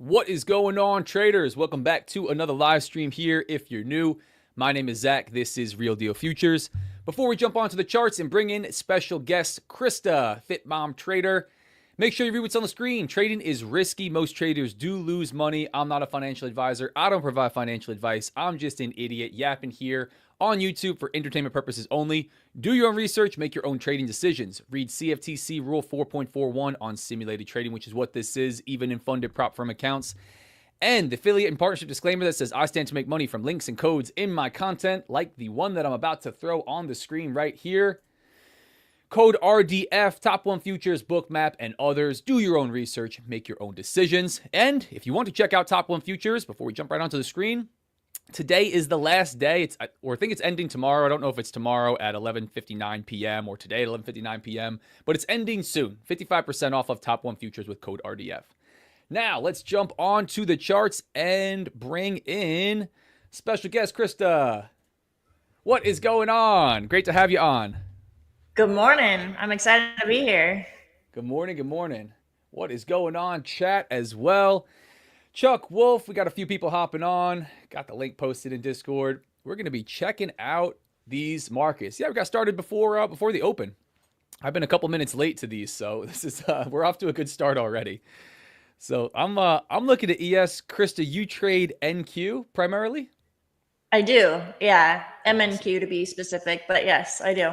What is going on, traders? Welcome back to another live stream here. If you're new, my name is Zach. This is Real Deal Futures. Before we jump onto the charts and bring in special guest Krista, Fit Mom Trader, make sure you read what's on the screen. Trading is risky. Most traders do lose money. I'm not a financial advisor. I don't provide financial advice. I'm just an idiot yapping here on YouTube for entertainment purposes only. Do your own research, make your own trading decisions. Read CFTC Rule 4.41 on simulated trading, which is what this is, even in funded prop firm accounts. And the affiliate and partnership disclaimer that says I stand to make money from links and codes in my content, like the one that I'm about to throw on the screen right here. Code RDF, Top 1 Futures, Bookmap, and others. Do your own research, make your own decisions. And if you want to check out Top 1 Futures, before we jump right onto the screen, today is the last day. I think it's ending tomorrow. I don't know if it's tomorrow at 11:59 p.m. or today at 11:59 p.m., but it's ending soon. 55% off of Top 1 Futures with code RDF. Now, let's jump on to the charts and bring in special guest Krista. What is going on? Great to have you on. Good morning. I'm excited to be here. Good morning. Good morning. What is going on? Chat as well. Chuck Wolf, we got a few people hopping on. Got the link posted in Discord. We're going to be checking out these markets. Yeah, we got started before the open. I've been a couple minutes late to these, so this is we're off to a good start already. So I'm looking at ES. Krista, you trade NQ primarily? I do. Yeah. Awesome. MNQ to be specific, but yes, I do.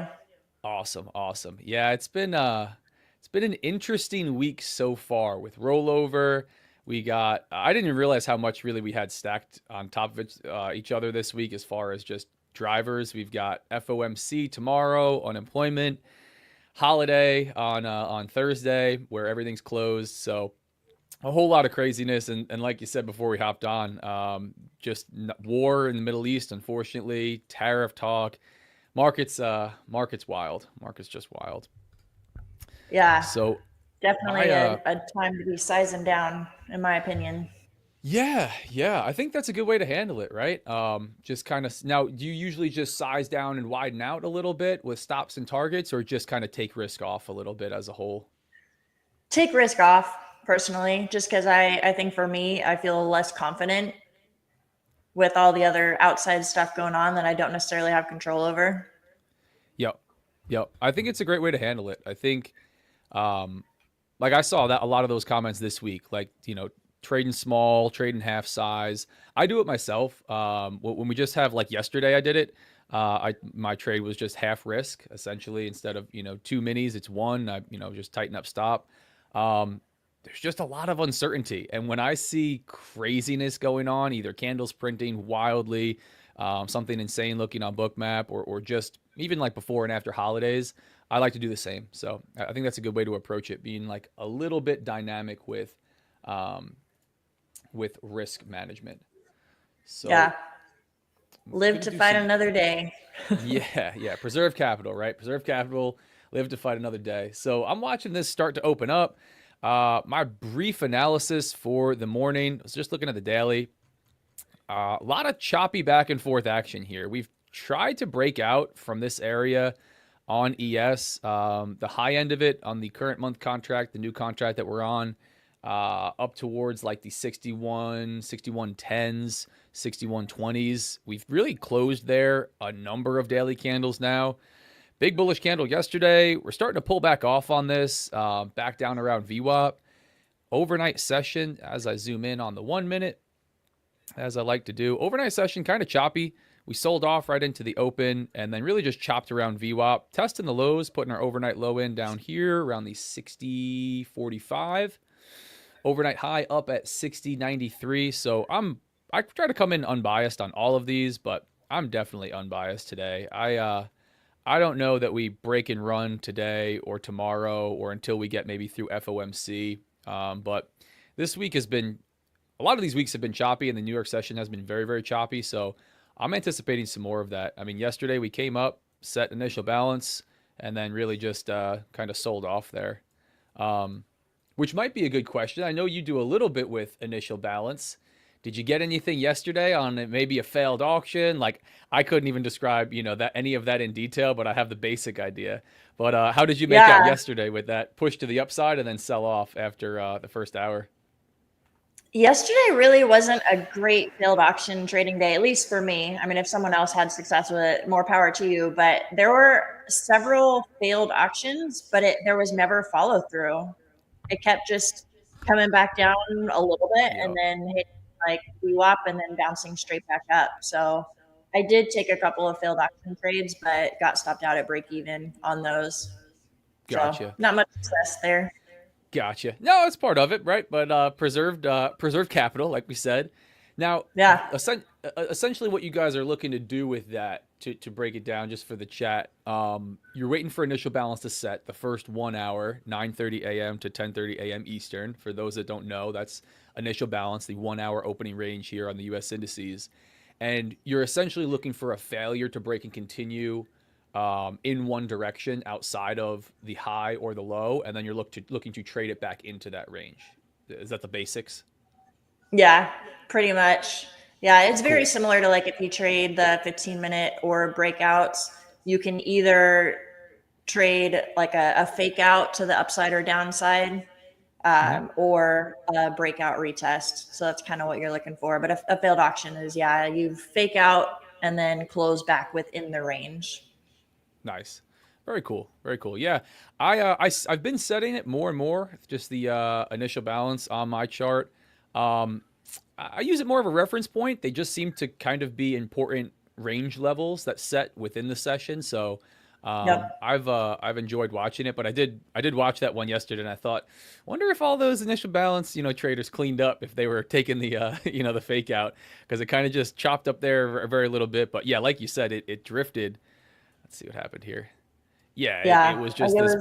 Awesome. Yeah, it's been an interesting week so far with rollover. I didn't even realize how much really we had stacked on top of each other this week as far as just drivers. We've got FOMC tomorrow, unemployment, holiday on Thursday where everything's closed. So a whole lot of craziness. And like you said before we hopped on, just war in the Middle East, unfortunately, tariff talk. Market's wild. Market's just wild. Yeah. So Definitely a time to be sizing down, in my opinion. yeah. I think that's a good way to handle it, right? Just kind of now, do you usually just size down and widen out a little bit with stops and targets, or just kind of take risk off a little bit as a whole? Take risk off personally, just because I think for me, I feel less confident with all the other outside stuff going on that I don't necessarily have control over. Yep. I think it's a great way to handle it. I think, like I saw that a lot of those comments this week, like, trading small, trading half size. I do it myself. When we just have, like yesterday, I did it. My trade was just half risk essentially. Instead of two minis, it's one. I just tighten up stop. There's just a lot of uncertainty, and when I see craziness going on, either candles printing wildly, something insane looking on bookmap, or just even like before and after holidays, I like to do the same. So I think that's a good way to approach it, being like a little bit dynamic with risk management. So Yeah. Live to fight another day. yeah. Preserve capital, right? Preserve capital, live to fight another day. So I'm watching this start to open up. My brief analysis for the morning, I was just looking at the daily. A lot of choppy back and forth action here. We've tried to break out from this area on ES. The high end of it on the current month contract, the new contract that we're on, up towards like the 6110s, 6120s. We've really closed there a number of daily candles now. Big bullish candle yesterday. We're starting to pull back off on this, back down around VWAP. Overnight session, as I zoom in on the 1 minute, as I like to do. Overnight session, kind of choppy. We sold off right into the open and then really just chopped around VWAP. Testing the lows, putting our overnight low in down here around the 60.45. Overnight high up at 60.93. So I try to come in unbiased on all of these, but I'm definitely unbiased today. I don't know that we break and run today or tomorrow or until we get maybe through FOMC. But this week a lot of these weeks have been choppy, and the New York session has been very, very choppy. So I'm anticipating some more of that. I mean, yesterday we came up, set initial balance, and then really just kind of sold off there, which might be a good question. I know you do a little bit with initial balance. Did you get anything yesterday on maybe a failed auction? Like, I couldn't even describe, that any of that in detail, but I have the basic idea. But how did you make out Yeah. yesterday with that push to the upside and then sell off after the first hour? Yesterday really wasn't a great failed auction trading day, at least for me. I mean, if someone else had success with it, more power to you. But there were several failed auctions, but there was never follow through. It kept just coming back down a little bit and Yep. then hitting like VWAP and then bouncing straight back up. So I did take a couple of failed auction trades, but got stopped out at break even on those. So Gotcha. not much success there. Gotcha. No, it's part of it, right? But preserved capital, like we said. Now, Yeah. essentially, what you guys are looking to do with that, to break it down, just for the chat, you're waiting for initial balance to set the first 1 hour, 9:30 a.m. to 10:30 a.m. Eastern. For those that don't know, that's initial balance, the 1 hour opening range here on the U.S. indices, and you're essentially looking for a failure to break and continue in one direction outside of the high or the low, and then you're looking to trade it back into that range. Is that the basics? Yeah, pretty much. Yeah, it's very Cool. similar to like if you trade the 15-minute or breakouts, you can either trade like a fake out to the upside or downside, Mm-hmm. or a breakout retest. So that's kind of what you're looking for. But a failed auction is, yeah, you fake out and then close back within the range. Nice. Very cool. Very cool. Yeah, I've been setting it more and more. Just the initial balance on my chart. Um, I use it more of a reference point. They just seem to kind of be important range levels that set within the session. So Yep. I've enjoyed watching it. But I did watch that one yesterday, and I thought, wonder if all those initial balance traders cleaned up if they were taking the the fake out, because it kind of just chopped up there a very little bit. But yeah, like you said, it drifted. Let's see what happened here. Yeah, it Yeah. was Like just this.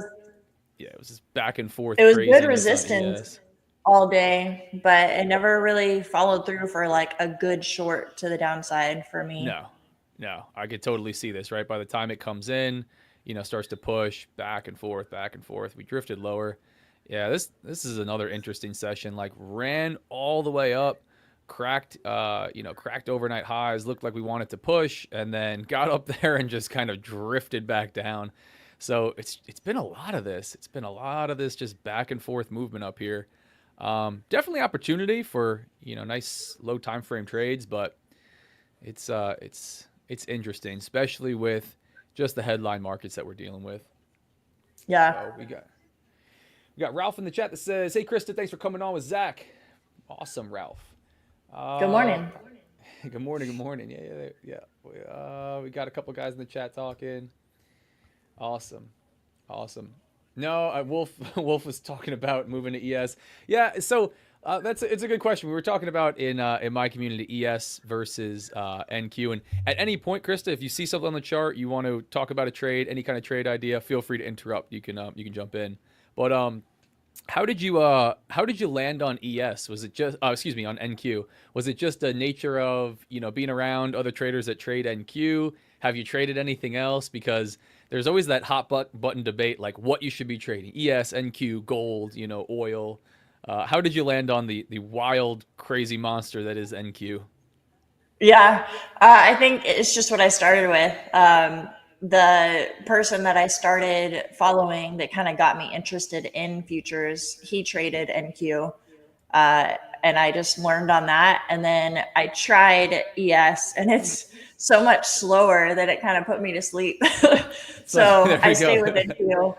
Yeah, it was this back and it forth was good craziness on resistance ES. all day, but it never really followed through for like a good short to the downside for me. No, no, I could totally see this. Right by the time it comes in, starts to push back and forth, back and forth. We drifted lower. Yeah, this is another interesting session. Like ran all the way up, cracked overnight highs. Looked like we wanted to push, and then got up there and just kind of drifted back down. So it's been a lot of this. It's been a lot of this just back and forth movement up here. Definitely opportunity for nice low time frame trades, but it's interesting, especially with just the headline markets that we're dealing with. Yeah. So we got Ralph in the chat that says, "Hey Krista, thanks for coming on with Zach." Awesome, Ralph. Good Uh, morning. Good morning. Good morning. Yeah, yeah, yeah. We got a couple guys in the chat talking. Awesome. Awesome. No, Wolf Wolf was talking about moving to ES. Yeah, so it's a good question. We were talking about in my community ES versus NQ, and at any point, Krista, if you see something on the chart, you want to talk about a trade, any kind of trade idea, feel free to interrupt. You can jump in. But how did you land on ES? Was it just excuse me, on NQ? Was it just a nature of being around other traders that trade NQ? Have you traded anything else? Because there's always that hot button debate, like what you should be trading: ES, NQ, gold, oil. How did you land on the wild, crazy monster that is NQ? Yeah, I think it's just what I started with. The person that I started following that kind of got me interested in futures, he traded NQ. And I just learned on that. And then I tried ES, and it's so much slower that it kind of put me to sleep. So So there I we stay go. with NQ.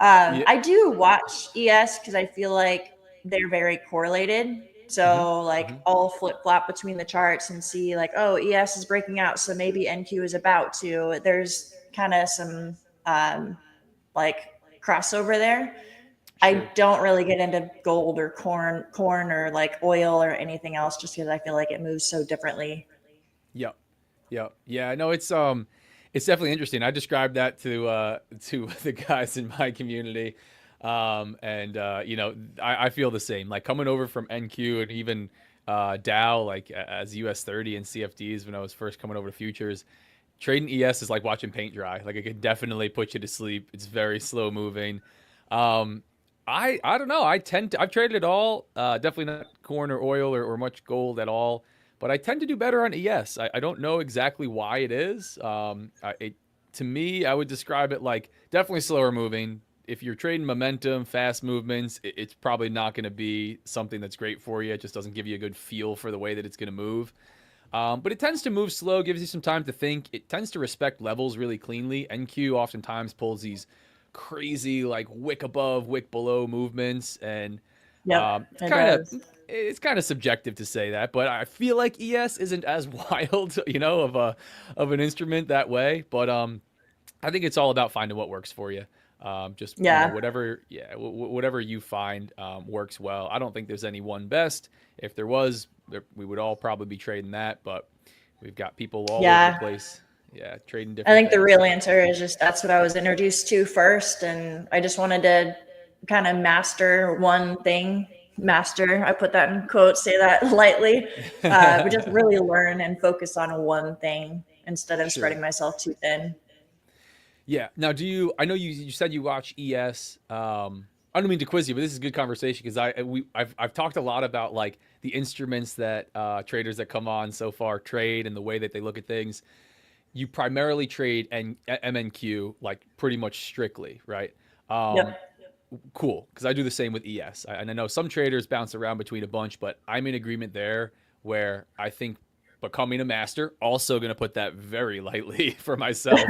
Yeah. I do watch ES because I feel like they're very correlated. Hmm. So like Hmm. I'll flip flop between the charts and see like, oh, ES is breaking out, so maybe NQ is about to. There's kind of some like crossover there. I Sure. don't really get into gold or corn or like oil or anything else just because I feel like it moves so differently. Yep. Yep. Yeah. No, it's definitely interesting. I described that to the guys in my community, and I feel the same. Like coming over from NQ and even Dow, like as US 30 and CFDs when I was first coming over to futures. Trading ES is like watching paint dry. Like it could definitely put you to sleep. It's very slow moving. Um, I don't know. I've traded it all. Definitely not corn or oil or much gold at all. But I tend to do better on ES. I don't know exactly why it is. To me, I would describe it like definitely slower moving. if you're trading momentum, fast movements, it's probably not going to be something that's great for you. It just doesn't give you a good feel for the way that it's going to move. But it tends to move slow, gives you some time to think. It tends to respect levels really cleanly. NQ oftentimes pulls these crazy like wick above, wick below movements, and Yep, it's it kind of does. it's kind of subjective to say that, but I feel like ES isn't as wild, of an instrument that way. But I think it's all about finding what works for you. Just Yeah. whatever, whatever you find works well. I don't think there's any one best. If there was, we would all probably be trading that. But we've got people all over the Yeah. place, yeah, trading I different think the things. real answer is just that's what I was introduced to first. And I just wanted to kind of master one thing. Master, I put that in quotes, say that lightly, but just really learn and focus on one thing instead of Sure. spreading myself too thin. Yeah. Now, do you? I know you said you watch ES. I don't mean to quiz you, but this is a good conversation because I've talked a lot about like the instruments that traders that come on so far trade and the way that they look at things. You primarily trade MNQ like pretty much strictly, right? Um, Yep. cool, because I do the same with ES. And I know some traders bounce around between a bunch, but I'm in agreement there where I think becoming a master, also going to put that very lightly for myself.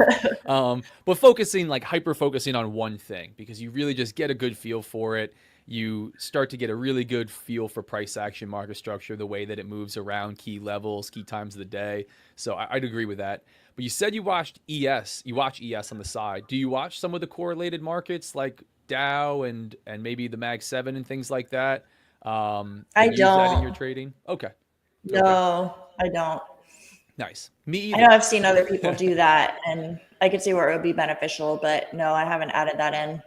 But focusing, like hyper focusing on one thing, because you really just get a good feel for it. You start to get a really good feel for price action, market structure, the way that it moves around key levels, key times of the day. So I'd agree with that. But you said you watched ES. You watch ES on the side. Do you watch some of the correlated markets like Dow and maybe the Mag 7 and things like that? I And use that in your don't. trading? Okay. Okay. No, I don't. Nice. Me I know either. I've seen other people do that and I could see where it would be beneficial, but no, I haven't added that in.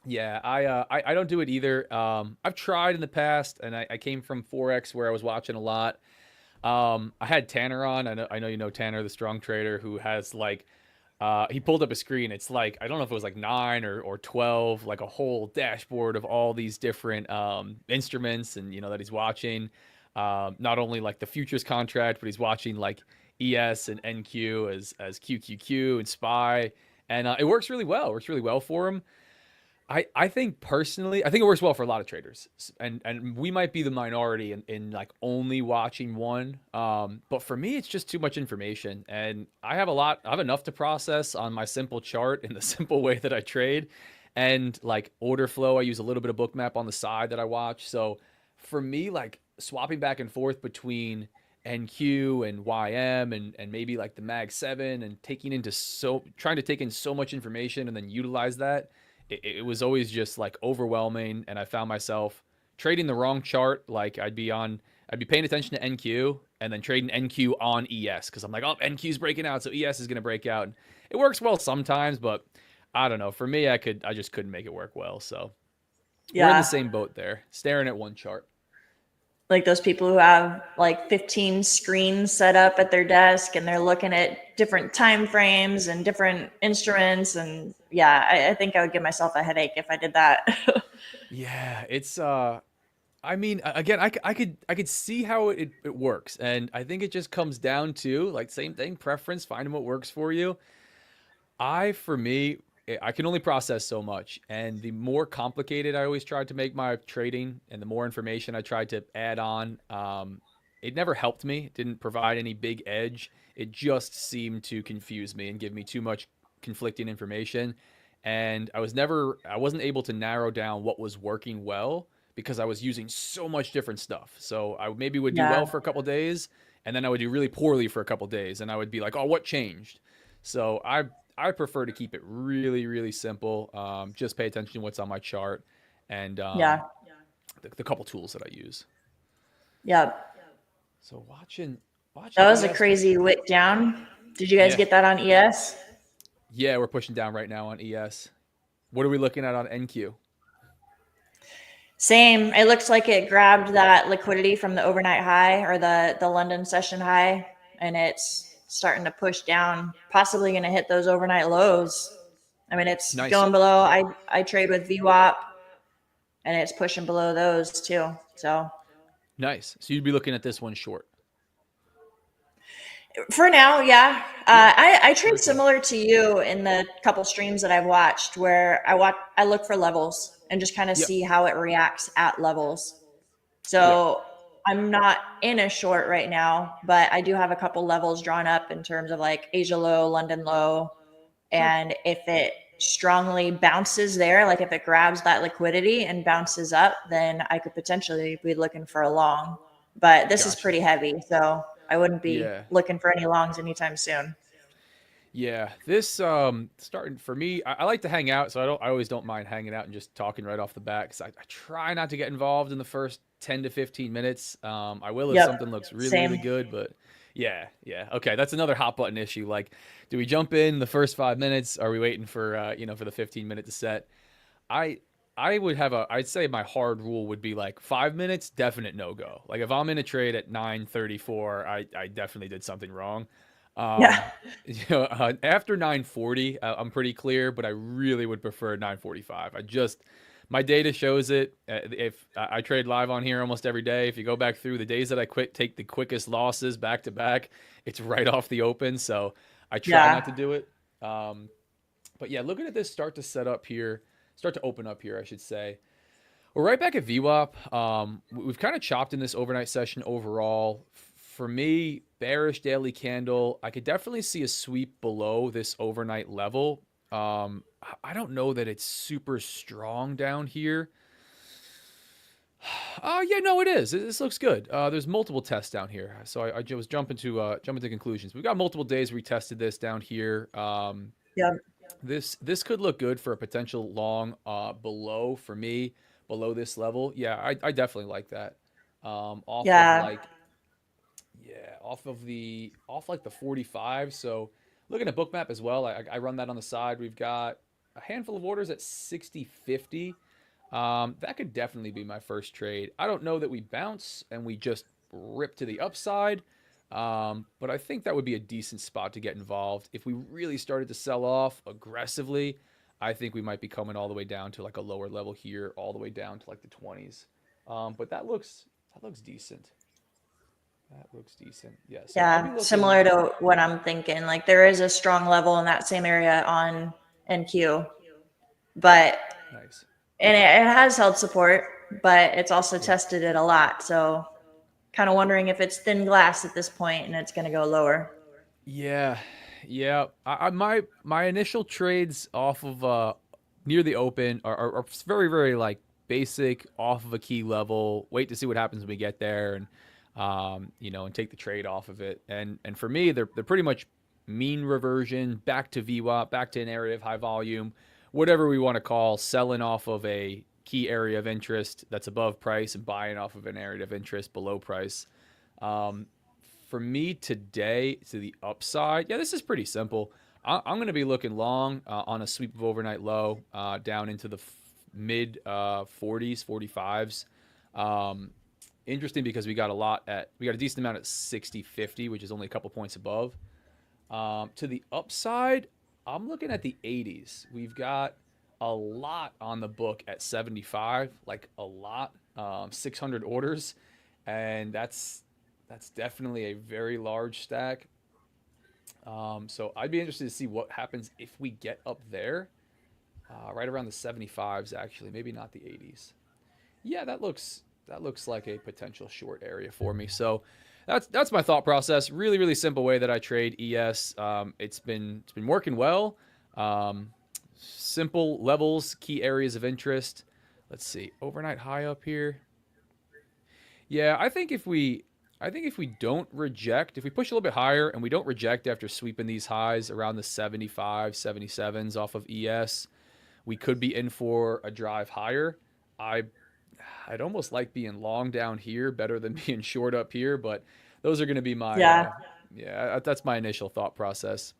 Yeah, I don't do it either. I've tried in the past, and I came from Forex where I was watching a lot. I had Tanner on. I know you know Tanner, the strong trader, who has like he pulled up a screen. It's like I don't know if it was like 9 or 12, like a whole dashboard of all these different instruments, and that he's watching. Not only like the futures contract, but he's watching like ES and NQ as QQQ and SPY, and it works really well. It works really well for him. I think personally, I think it works well for a lot of traders, and we might be the minority in like only watching one. But for me, it's just too much information, and I have enough to process on my simple chart in the simple way that I trade, and like order flow. I use a little bit of bookmap on the side that I watch. So for me, like swapping back and forth between NQ and YM and maybe like the Mag 7 and trying to take in so much information and then utilize that, it was always just like overwhelming, and I found myself trading the wrong chart. Like I'd be paying attention to NQ and then trading NQ on ES because I'm like, oh, NQ's breaking out, so ES is going to break out. And it works well sometimes, but I don't know. For me, I just couldn't make it work well. So we're in the Yeah. same boat there, staring at one chart. Like those people who have like 15 screens set up at their desk and they're looking at different time frames and different instruments. And yeah, I think I would give myself a headache if I did that. Yeah, it's I mean, again, I could see how it works, and I think it just comes down to like same thing, preference, finding what works for you. For me, I can only process so much, and the more complicated I always tried to make my trading, and the more information I tried to add on, it never helped me. It didn't provide any big edge. It just seemed to confuse me and give me too much conflicting information, and I wasn't able to narrow down what was working well because I was using so much different stuff. So I maybe would do well Yeah. for a couple days, and then I would do really poorly for a couple days, and I would be like, "Oh, what changed?" So I prefer to keep it really, really simple. Just pay attention to what's on my chart and Yeah. the couple tools that I use. Yeah. So watching That was a ES. crazy wick down. Did you guys Yeah, get that on ES? yeah, we're pushing down right now on ES. What are we looking at on NQ? Same. It looks like it grabbed that liquidity from the overnight high or the London session high, and it's starting to push down, possibly going to hit those overnight lows. I mean, it's Nice, going below. I trade with VWAP, and it's pushing below those too. So nice. So you'd be looking at this one short. For now, yeah. Yeah, I trade very cool. similar to you in the couple streams that I've watched where I look for levels and just kind of Yep, see how it reacts at levels. yep. So I'm not in a short right now, but I do have a couple levels drawn up in terms of like Asia low, London low. Sure. And if it strongly bounces there, like if it grabs that liquidity and bounces up, then I could potentially be looking for a long. But this is Gotcha. pretty heavy, so I wouldn't be Yeah. looking for any longs anytime soon. Yeah, this starting for me, I like to hang out, so I always don't mind hanging out and just talking right off the bat because I try not to get involved in the first 10 to 15 minutes. I will if something Yep. looks really, really Same. good, but yeah, yeah. Okay, that's another hot button issue. Like, do we jump in the first 5 minutes? Are we waiting for for the 15 minute to set? I I would have I'd say my hard rule would be like 5 minutes, definite no go. Like if I'm in a trade at 9:34, I definitely did something wrong. Yeah. Um, after 9:40, I'm pretty clear, but I really would prefer 9:45. My data shows it. If I trade live on here almost every day, if you go back through the days that I quit, take the quickest losses back to back, it's right off the open. So I try not Yeah. to do it. Um, but yeah, looking at this start to open up here, I should say. We're right back at VWAP. We've kind of chopped in this overnight session overall. For me, bearish daily candle. I could definitely see a sweep below this overnight level. I don't know that it's super strong down here. Oh yeah, no, it is. This looks good. There's multiple tests down here, so I was jumping to conclusions. We've got multiple days we tested this down here. Yep. This could look good for a potential long below for me below this level. Yeah, I definitely like that. Off of Yeah. like off like the 45. So looking at bookmap as well, I run that on the side. We've got a handful of orders at 60.50. That could definitely be my first trade. I don't know that we bounce and we just rip to the upside. But I think that would be a decent spot to get involved. If we really started to sell off aggressively, I think we might be coming all the way down to like a lower level here, all the way down to like the 20s. But that looks decent. That looks decent. Yeah. So I'd be Yeah. looking Similar to what I'm thinking. Like there is a strong level in that same area on NQ, but nice. and it has held support, but it's also Yeah. tested it a lot. So kind of wondering if it's thin glass at this point and it's going to go lower. Yeah. Yeah. My initial trades off of near the open are very, very like basic off of a key level. Wait to see what happens when we get there and and take the trade off of it. And for me, they're pretty much mean reversion back to VWAP, back to an area of high volume, whatever we want to call selling off of a key area of interest that's above price and buying off of an area of interest below price. Um, for me today to the upside, yeah, this is pretty simple. I'm going to be looking long on a sweep of overnight low down into the mid 40s, 45s. Um, Interesting because we got a decent amount at 60.50, which is only a couple points above. To the upside, I'm looking at the 80s. We've got a lot on the book at 75, like a lot, 600 orders, and that's definitely a very large stack. So I'd be interested to see what happens if we get up there, right around the 75s. Actually, maybe not the 80s. Yeah, that looks like a potential short area for me. So that's my thought process. Really, really simple way that I trade ES. It's been working well. Simple levels, key areas of interest. Let's see, overnight high up here. Yeah, I think if we don't reject, if we push a little bit higher and we don't reject after sweeping these highs around the 75, 77s off of ES, we could be in for a drive higher. I I'd almost like being long down here better than being short up here, but those are going to be my Yeah. yeah, that's my initial thought process.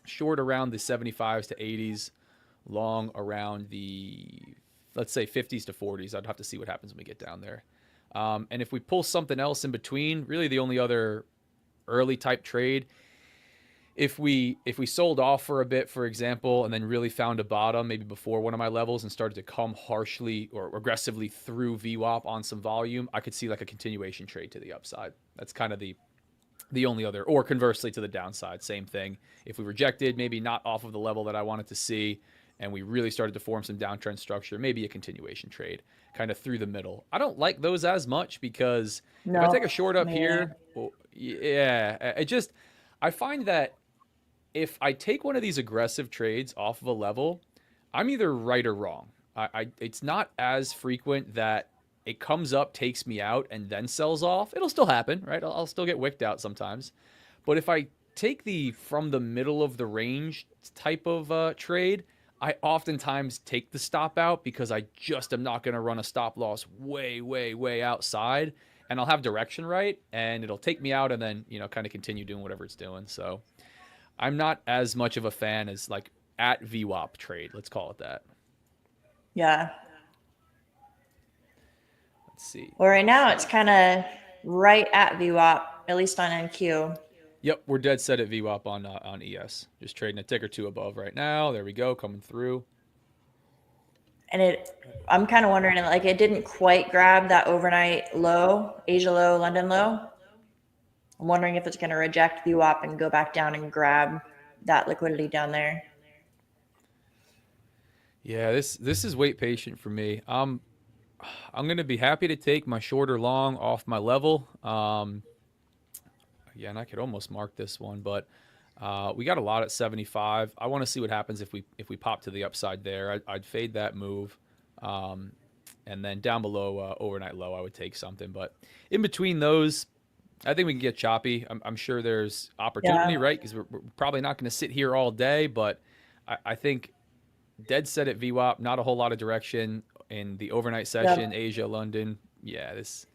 Short around the 75s to 80s, long around the let's say 50s to 40s. I'd have to see what happens when we get down there. And if we pull something else in between, really the only other early type trade, if we sold off for a bit, for example, and then really found a bottom maybe before one of my levels and started to come harshly or aggressively through VWAP on some volume, I could see like a continuation trade to the upside. That's kind of the only other, or conversely to the downside, same thing. If we rejected, maybe not off of the level that I wanted to see, and we really started to form some downtrend structure, maybe a continuation trade, kind of through the middle. I don't like those as much because if I take a No, short up me neither. here, well, yeah, I find that if I take one of these aggressive trades off of a level, I'm either right or wrong. It's not as frequent that it comes up, takes me out, and then sells off. It'll still happen, right? I'll still get wicked out sometimes. But if I take the from the middle of the range type of trade, I oftentimes take the stop out because I just am not going to run a stop loss way, way, way outside. And I'll have direction right, and it'll take me out and then, kind of continue doing whatever it's doing. So I'm not as much of a fan as like at VWAP trade. Let's call it that. Yeah. Let's see. Well, right now it's kind of right at VWAP, at least on NQ. Yep, we're dead set at VWAP on ES. Just trading a tick or two above right now. There we go, coming through. And I'm kind of wondering, like, it didn't quite grab that overnight low, Asia low, London low. I'm wondering if it's going to reject VWAP and go back down and grab that liquidity down there. Yeah, this is wait patient for me. I'm going to be happy to take my short or long off my level. Yeah, and I could almost mark this one, but we got a lot at 75. I want to see what happens if we pop to the upside there. I'd fade that move, and then down below overnight low, I would take something. But in between those, I think we can get choppy. I'm sure there's opportunity, right? Because we're probably not going to sit here all day, but I think dead set at VWAP, not a whole lot of direction in the overnight session, Asia, London. Yeah, this,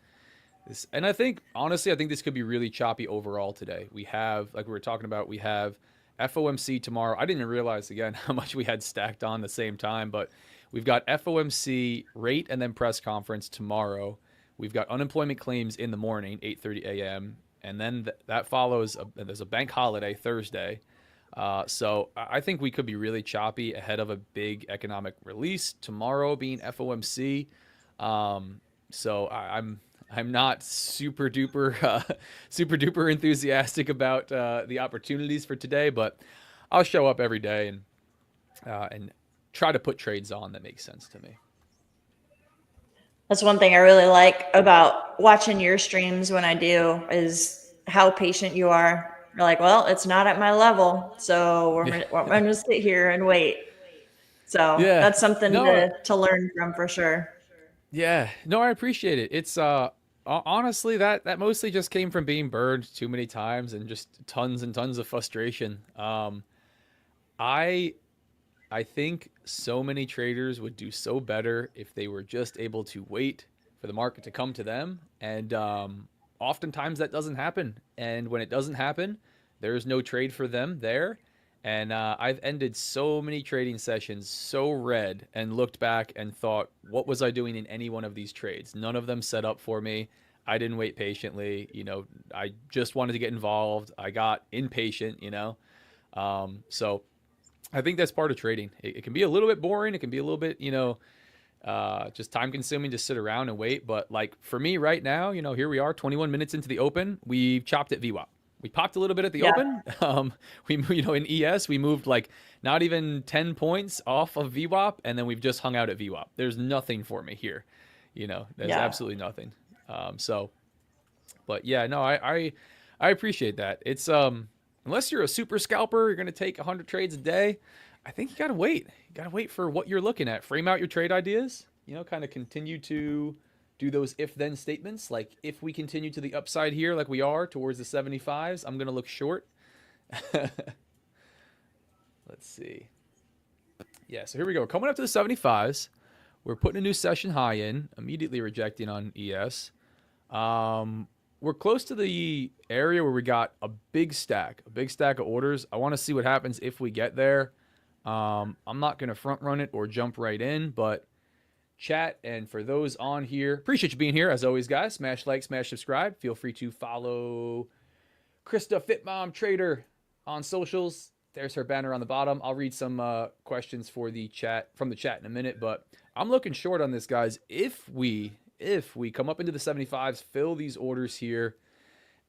and I think, honestly, I think this could be really choppy overall today. We have, like we were talking about, we have FOMC tomorrow. I didn't realize, again, how much we had stacked on the same time, but we've got FOMC rate and then press conference tomorrow. We've got unemployment claims in the morning, 8:30 a.m., and then that follows, there's a bank holiday Thursday. So I think we could be really choppy ahead of a big economic release tomorrow being FOMC. So I'm not super duper enthusiastic about the opportunities for today, but I'll show up every day and try to put trades on that make sense to me. That's one thing I really like about watching your streams when I do is how patient you are. You're like, well, it's not at my level, so I'm going to sit here and wait. So that's something to learn from for sure. Yeah, no, I appreciate it. It's honestly that mostly just came from being burned too many times and just tons and tons of frustration. I think so many traders would do so better if they were just able to wait for the market to come to them. And oftentimes that doesn't happen. And when it doesn't happen, there's no trade for them there. And I've ended so many trading sessions so red and looked back and thought, what was I doing in any one of these trades? None of them set up for me. I didn't wait patiently. I just wanted to get involved. I got impatient, So I think that's part of trading. It can be a little bit boring. It can be a little bit, just time consuming to sit around and wait. But like for me right now, here we are 21 minutes into the open. We've chopped at VWAP. We popped a little bit at the open. In ES, we moved like not even 10 points off of VWAP. And then we've just hung out at VWAP. There's nothing for me here. There's absolutely nothing. But yeah, no, I appreciate that. It's, unless you're a super scalper, you're going to take 100 trades a day. I think you got to wait. You got to wait for what you're looking at. Frame out your trade ideas, kind of continue to do those if-then statements. Like if we continue to the upside here, like we are towards the 75s, I'm going to look short. Let's see. Yeah, so here we go. We're coming up to the 75s. We're putting a new session high in, immediately rejecting on ES. We're close to the area where we got a big stack of orders. I want to see what happens if we get there. I'm not going to front run it or jump right in, but chat, and for those on here, appreciate you being here as always, guys. Smash like, smash subscribe. Feel free to follow Krista FitMom Trader on socials. There's her banner on the bottom. I'll read some questions from the chat in a minute, but I'm looking short on this, guys. If we come up into the 75s, fill these orders here,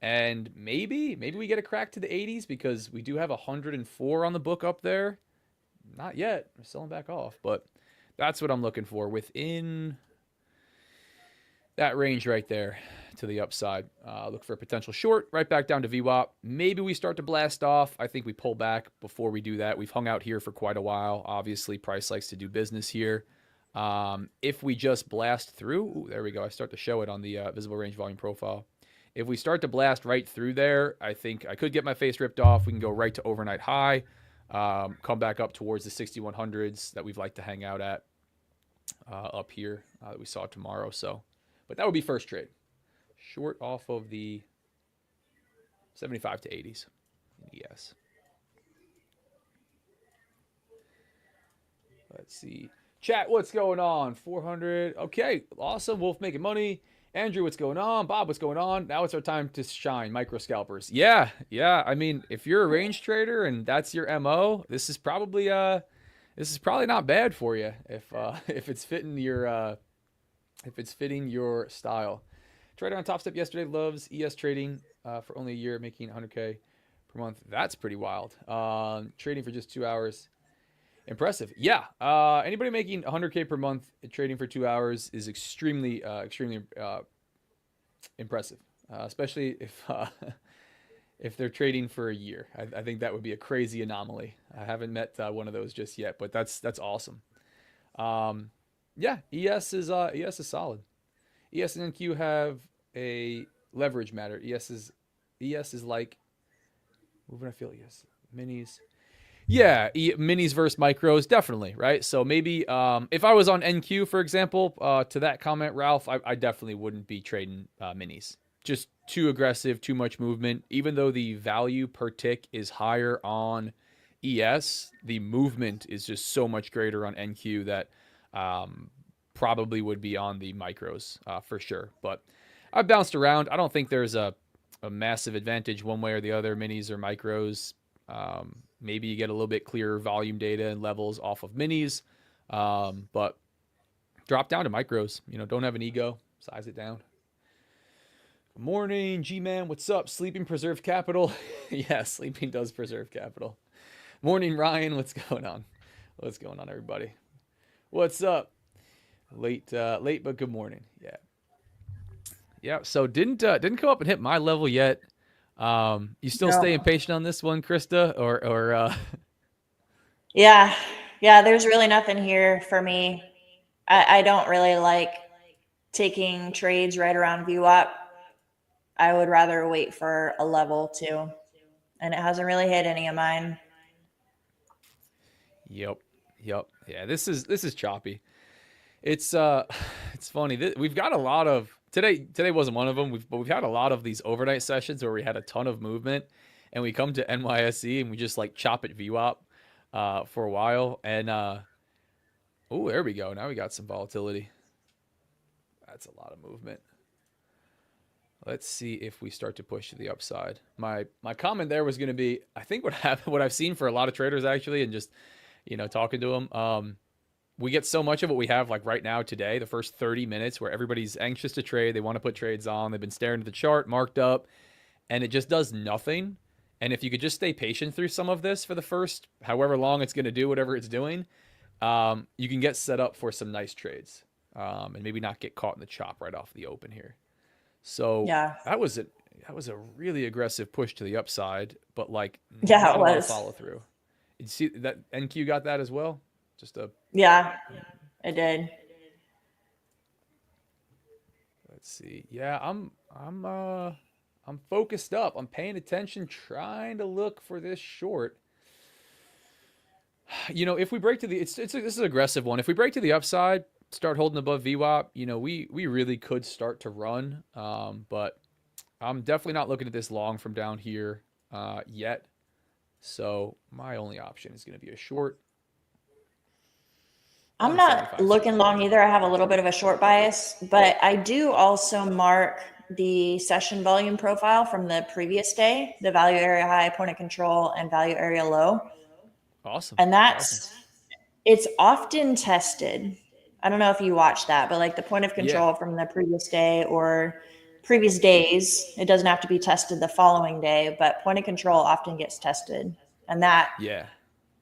And maybe we get a crack to the 80s because we do have 104 on the book up there. Not yet. We're selling back off, but that's what I'm looking for within that range right there to the upside. Look for a potential short right back down to VWAP. Maybe we start to blast off. I think we pull back before we do that. We've hung out here for quite a while. Obviously, price likes to do business here. If we just blast through, ooh, there we go. I start to show it on the visible range volume profile. If we start to blast right through there, I think I could get my face ripped off. We can go right to overnight high, come back up towards the 6100s that we've liked to hang out at up here that we saw tomorrow. So, but that would be first trade. Short off of the 75 to 80s. Yes. Let's see. Chat, what's going on? 400. Okay, awesome. Wolf making money. Andrew, what's going on? Bob, what's going on? Now it's our time to shine, micro scalpers. Yeah. I mean, if you're a range trader and that's your MO, this is probably not bad for you if it's fitting your style. Trader on Top Step yesterday loves ES trading for only a year, making 100K per month. That's pretty wild. Trading for just 2 hours. Impressive. Yeah. Anybody making 100K per month trading for 2 hours is extremely impressive, especially if they're trading for a year. I think that would be a crazy anomaly. I haven't met one of those just yet, but that's awesome. Yeah, ES is solid. ES and NQ have a leverage matter. ES is like, what would I feel? ES minis. Yeah, minis versus micros, definitely, right? So maybe if I was on NQ, for example, to that comment, Ralph, I definitely wouldn't be trading minis. Just too aggressive, too much movement. Even though the value per tick is higher on ES, the movement is just so much greater on NQ that probably would be on the micros for sure. But I've bounced around. I don't think there's a massive advantage one way or the other, minis or micros. Maybe you get a little bit clearer volume data and levels off of minis, but drop down to micros. Don't have an ego. Size it down. Good morning, G-Man. What's up? Sleeping preserves capital. Yeah, sleeping does preserve capital. Morning, Ryan. What's going on? What's going on, everybody? What's up? Late, but good morning. Yeah. So didn't come up and hit my level yet. You still staying patient on this one, Krista, or Yeah. There's really nothing here for me. I don't really like taking trades right around VWAP. I would rather wait for a level too, and it hasn't really hit any of mine. Yep. Yeah, this is choppy. It's funny. We've got a lot of today wasn't one of them. We've had a lot of these overnight sessions where we had a ton of movement, and we come to NYSE and we just like chop at VWAP for a while, and oh, there we go. Now we got some volatility. That's a lot of movement. Let's see if we start to push to the upside. My comment there was going to be, I think what I've seen for a lot of traders actually, and just talking to them, we get so much of what we have like right now today, the first 30 minutes where everybody's anxious to trade. They want to put trades on. They've been staring at the chart, marked up, and it just does nothing. And if you could just stay patient through some of this for the first however long it's going to do whatever it's doing, you can get set up for some nice trades and maybe not get caught in the chop right off the open here. So yeah, that was a really aggressive push to the upside, but like not a lot of follow through. You see that NQ got that as well? Yeah, it did. Let's see. Yeah, I'm focused up. I'm paying attention, trying to look for this short. If we break to this is an aggressive one. If we break to the upside, start holding above VWAP, we really could start to run. But I'm definitely not looking at this long from down here yet. So my only option is going to be a short. I'm not looking long either. I have a little bit of a short bias, but I do also mark the session volume profile from the previous day, the value area high, point of control, and value area low. Awesome. And it's often tested. I don't know if you watched that, but like the point of control from the previous day or previous days. It doesn't have to be tested the following day, but point of control often gets tested, and that Yeah.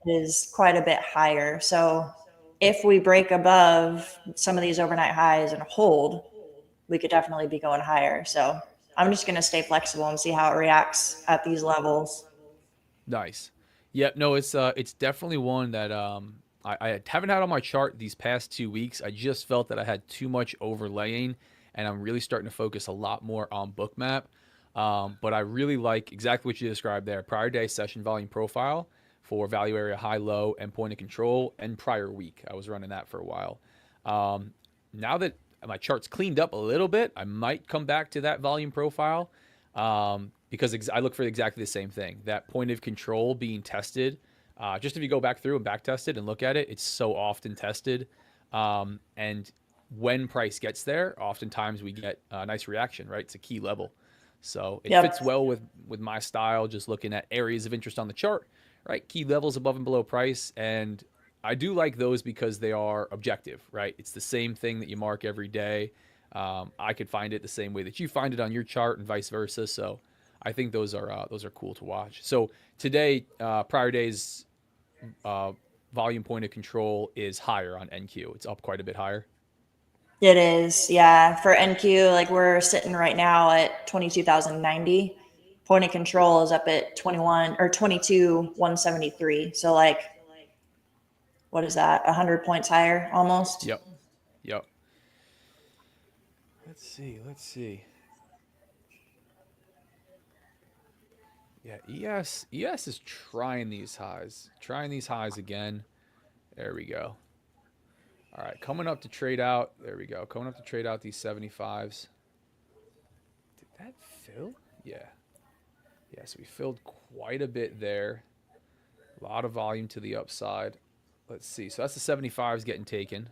is quite a bit higher. So if we break above some of these overnight highs and hold, we could definitely be going higher. So I'm just going to stay flexible and see how it reacts at these levels. Nice. Yep. No, it's definitely one that I haven't had on my chart these past 2 weeks. I just felt that I had too much overlaying, and I'm really starting to focus a lot more on bookmap. But I really like exactly what you described there: prior day session volume profile for value area high, low, and point of control, and prior week. I was running that for a while. Now that my chart's cleaned up a little bit, I might come back to that volume profile. Because I look for exactly the same thing, that point of control being tested. Just if you go back through and back test it and look at it, it's so often tested. And when price gets there, oftentimes we get a nice reaction, right? It's a key level. So it Yep. fits well with my style, just looking at areas of interest on the chart, right? Key levels above and below price. And I do like those because they are objective, right? It's the same thing that you mark every day. I could find it the same way that you find it on your chart and vice versa. So I think those are cool to watch. So today, prior days volume point of control is higher on NQ. It's up quite a bit higher. It is. Yeah. For NQ, like we're sitting right now at 22,090. Point of control is up at 21 or 22,173. So like, what is that? 100 points higher almost. Yep. Yep. Let's see. Let's see. Yeah, ES is trying these highs. Trying these highs again. There we go. All right, coming up to trade out. There we go. Coming up to trade out these 75s. Did that fill? Yeah. Yeah, so we filled quite a bit there. A lot of volume to the upside. Let's see. So that's the 75s getting taken.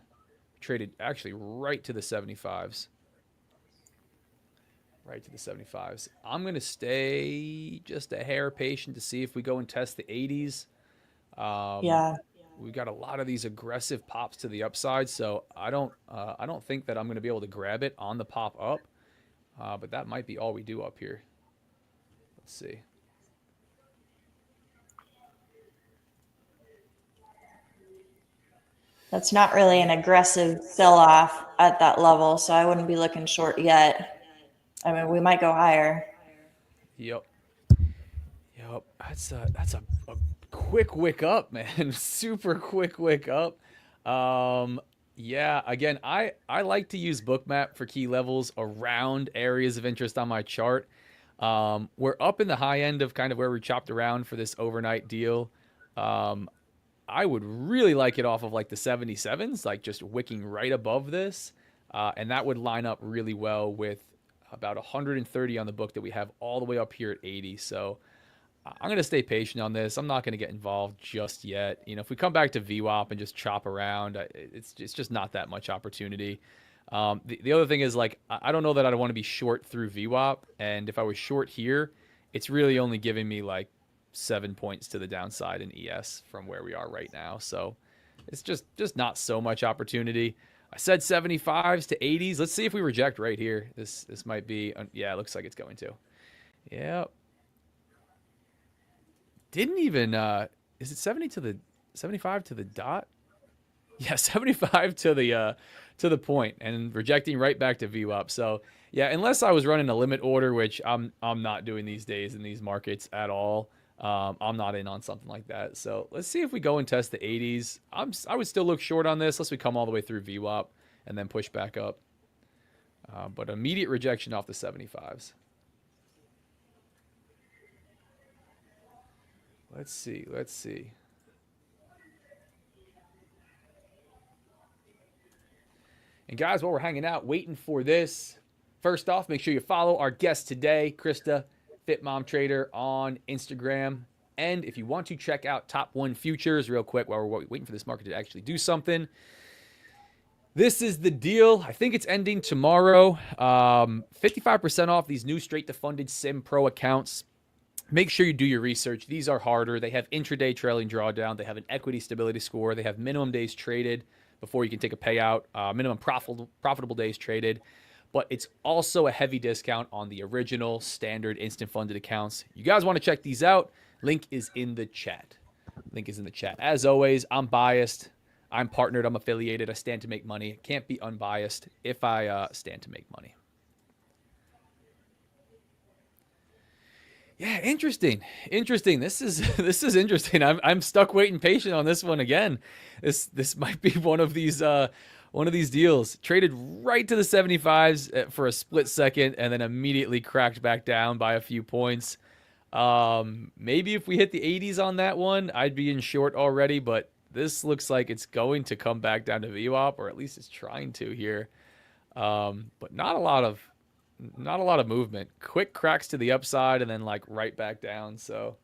Traded actually right to the 75s. Right to the 75s. I'm going to stay just a hair patient to see if we go and test the 80s. Yeah. We've got a lot of these aggressive pops to the upside, so I don't think that I'm going to be able to grab it on the pop up, but that might be all we do up here. Let's see. That's not really an aggressive sell off at that level. So I wouldn't be looking short yet. I mean, we might go higher. Yep. Yep. That's a quick wick up, man. Super quick wick up. Yeah, again, I like to use bookmap for key levels around areas of interest on my chart. We're up in the high end of kind of where we chopped around for this overnight deal. I would really like it off of like the 77s, like just wicking right above this. And that would line up really well with about 130 on the book that we have all the way up here at 80. So I'm going to stay patient on this. I'm not going to get involved just yet. You know, if we come back to VWAP and just chop around, it's just not that much opportunity. The other thing is, like, I don't know that I want to be short through VWAP. And if I was short here, it's really only giving me like 7 points to the downside in ES from where we are right now. So it's just not so much opportunity. I said 75s to 80s. Let's see if we reject right here. This might be, yeah, it looks like it's going to. Yep. Didn't even, is it 70 to the, 75 to the dot? Yeah, 75 to the point, and rejecting right back to VWAP. So yeah, unless I was running a limit order, which I'm not doing these days in these markets at all. I'm not in on something like that. So let's see if we go and test the 80s. I would still look short on this unless we come all the way through VWAP and then push back up. But immediate rejection off the 75s. Let's see. And guys, while we're hanging out, waiting for this, first off, make sure you follow our guest today, Krista, Fit Mom Trader, on Instagram. And if you want to check out Top 1 Futures real quick while we're waiting for this market to actually do something, this is the deal. I think it's ending tomorrow. 55% off these new straight to funded Sim Pro accounts. Make sure you do your research. These are harder. They have intraday trailing drawdown. They have an equity stability score. They have minimum days traded before you can take a payout, minimum profitable days traded. but it's also a heavy discount on the original standard instant funded accounts. You guys want to check these out? Link is in the chat. Link is in the chat. As always, I'm biased. I'm partnered. I'm affiliated. I stand to make money. Can't be unbiased if I stand to make money. Yeah, interesting. This is interesting. I'm stuck waiting patient on this one again. This might be one of these deals. Traded right to the 75s for a split second and then immediately cracked back down by a few points. Maybe if we hit the 80s on that one, I'd be in short already, but this looks like it's going to come back down to VWAP, or at least it's trying to here. But not a lot of movement. Quick cracks to the upside and then like right back down. So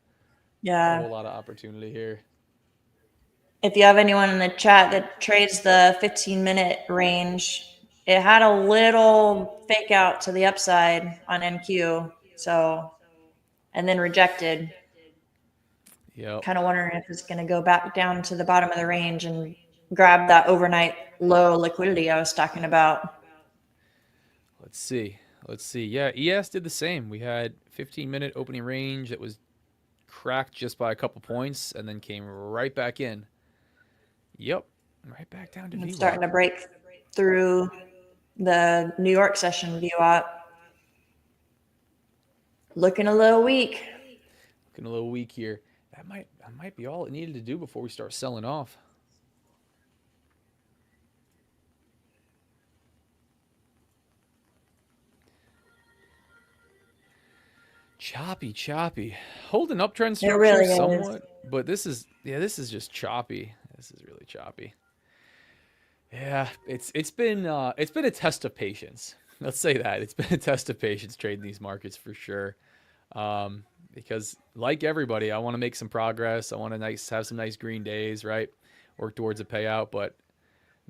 not a whole lot of opportunity here. If you have anyone in the chat that trades the 15-minute range, it had a little fake out to the upside on NQ. So, and then rejected. Yep. Kind of wondering if it's going to go back down to the bottom of the range and grab that overnight low liquidity I was talking about. Let's see. Yeah, ES did the same. We had 15-minute opening range that was cracked just by a couple points and then came right back in. Yep, right back down to VWAP. Starting to break through the New York session VWAP. Looking a little weak. Looking a little weak here. That might be all it needed to do before we start selling off. Choppy. Holding uptrend structure really somewhat, but this is just choppy. This is really choppy. Yeah, it's been a test of patience. Let's say that. It's been a test of patience trading these markets for sure. Because like everybody, I want to make some progress. I want to have some nice green days, right? Work towards a payout, but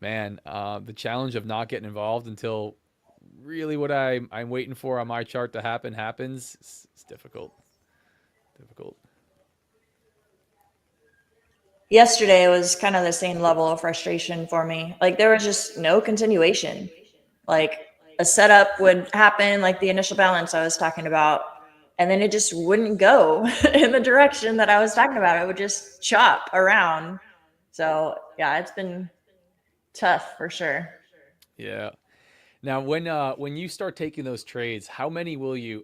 man, the challenge of not getting involved until really what I'm waiting for on my chart to happens. It's difficult. Yesterday was kind of the same level of frustration for me. Like there was just no continuation. Like a setup would happen, like the initial balance I was talking about, and then it just wouldn't go in the direction that I was talking about. It would just chop around. So yeah, it's been tough for sure. Yeah. Now, when you start taking those trades, how many will you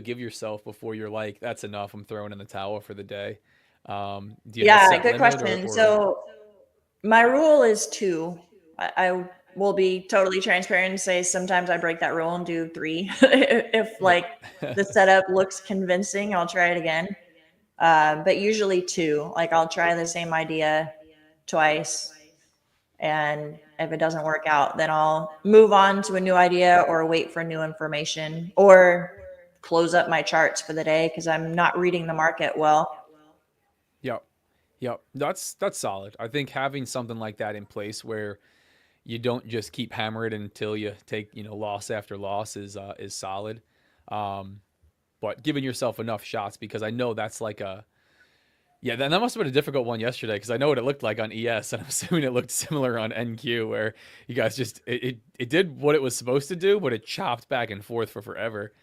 give yourself before you're like, that's enough, I'm throwing in the towel for the day? Do you have a set good limit question. So my rule is 2. I will be totally transparent and say sometimes I break that rule and do 3. if like the setup looks convincing, I'll try it again. But usually 2. Like I'll try the same idea twice, and if it doesn't work out, then I'll move on to a new idea or wait for new information or close up my charts for the day because I'm not reading the market well. Yep. That's solid. I think having something like that in place where you don't just keep hammering it until you take, loss after loss is solid. But giving yourself enough shots, because I know that's like that must have been a difficult one yesterday because I know what it looked like on ES, and I'm assuming it looked similar on NQ, where you guys just it did what it was supposed to do, but it chopped back and forth for forever.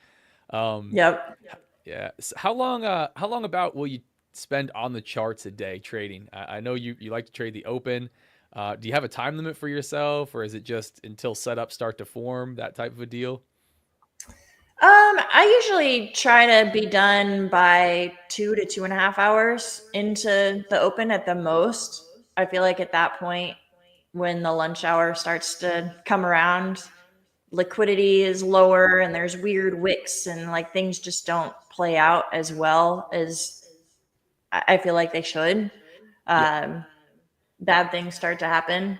Yep. Yeah. So how long about will you spend on the charts a day trading? I know you like to trade the open. Do you have a time limit for yourself, or is it just until setups start to form, that type of a deal? I usually try to be done by 2 to 2.5 hours into the open at the most. I feel like at that point, when the lunch hour starts to come around, liquidity is lower and there's weird wicks and like things just don't play out as well as I feel like they should. Bad things start to happen.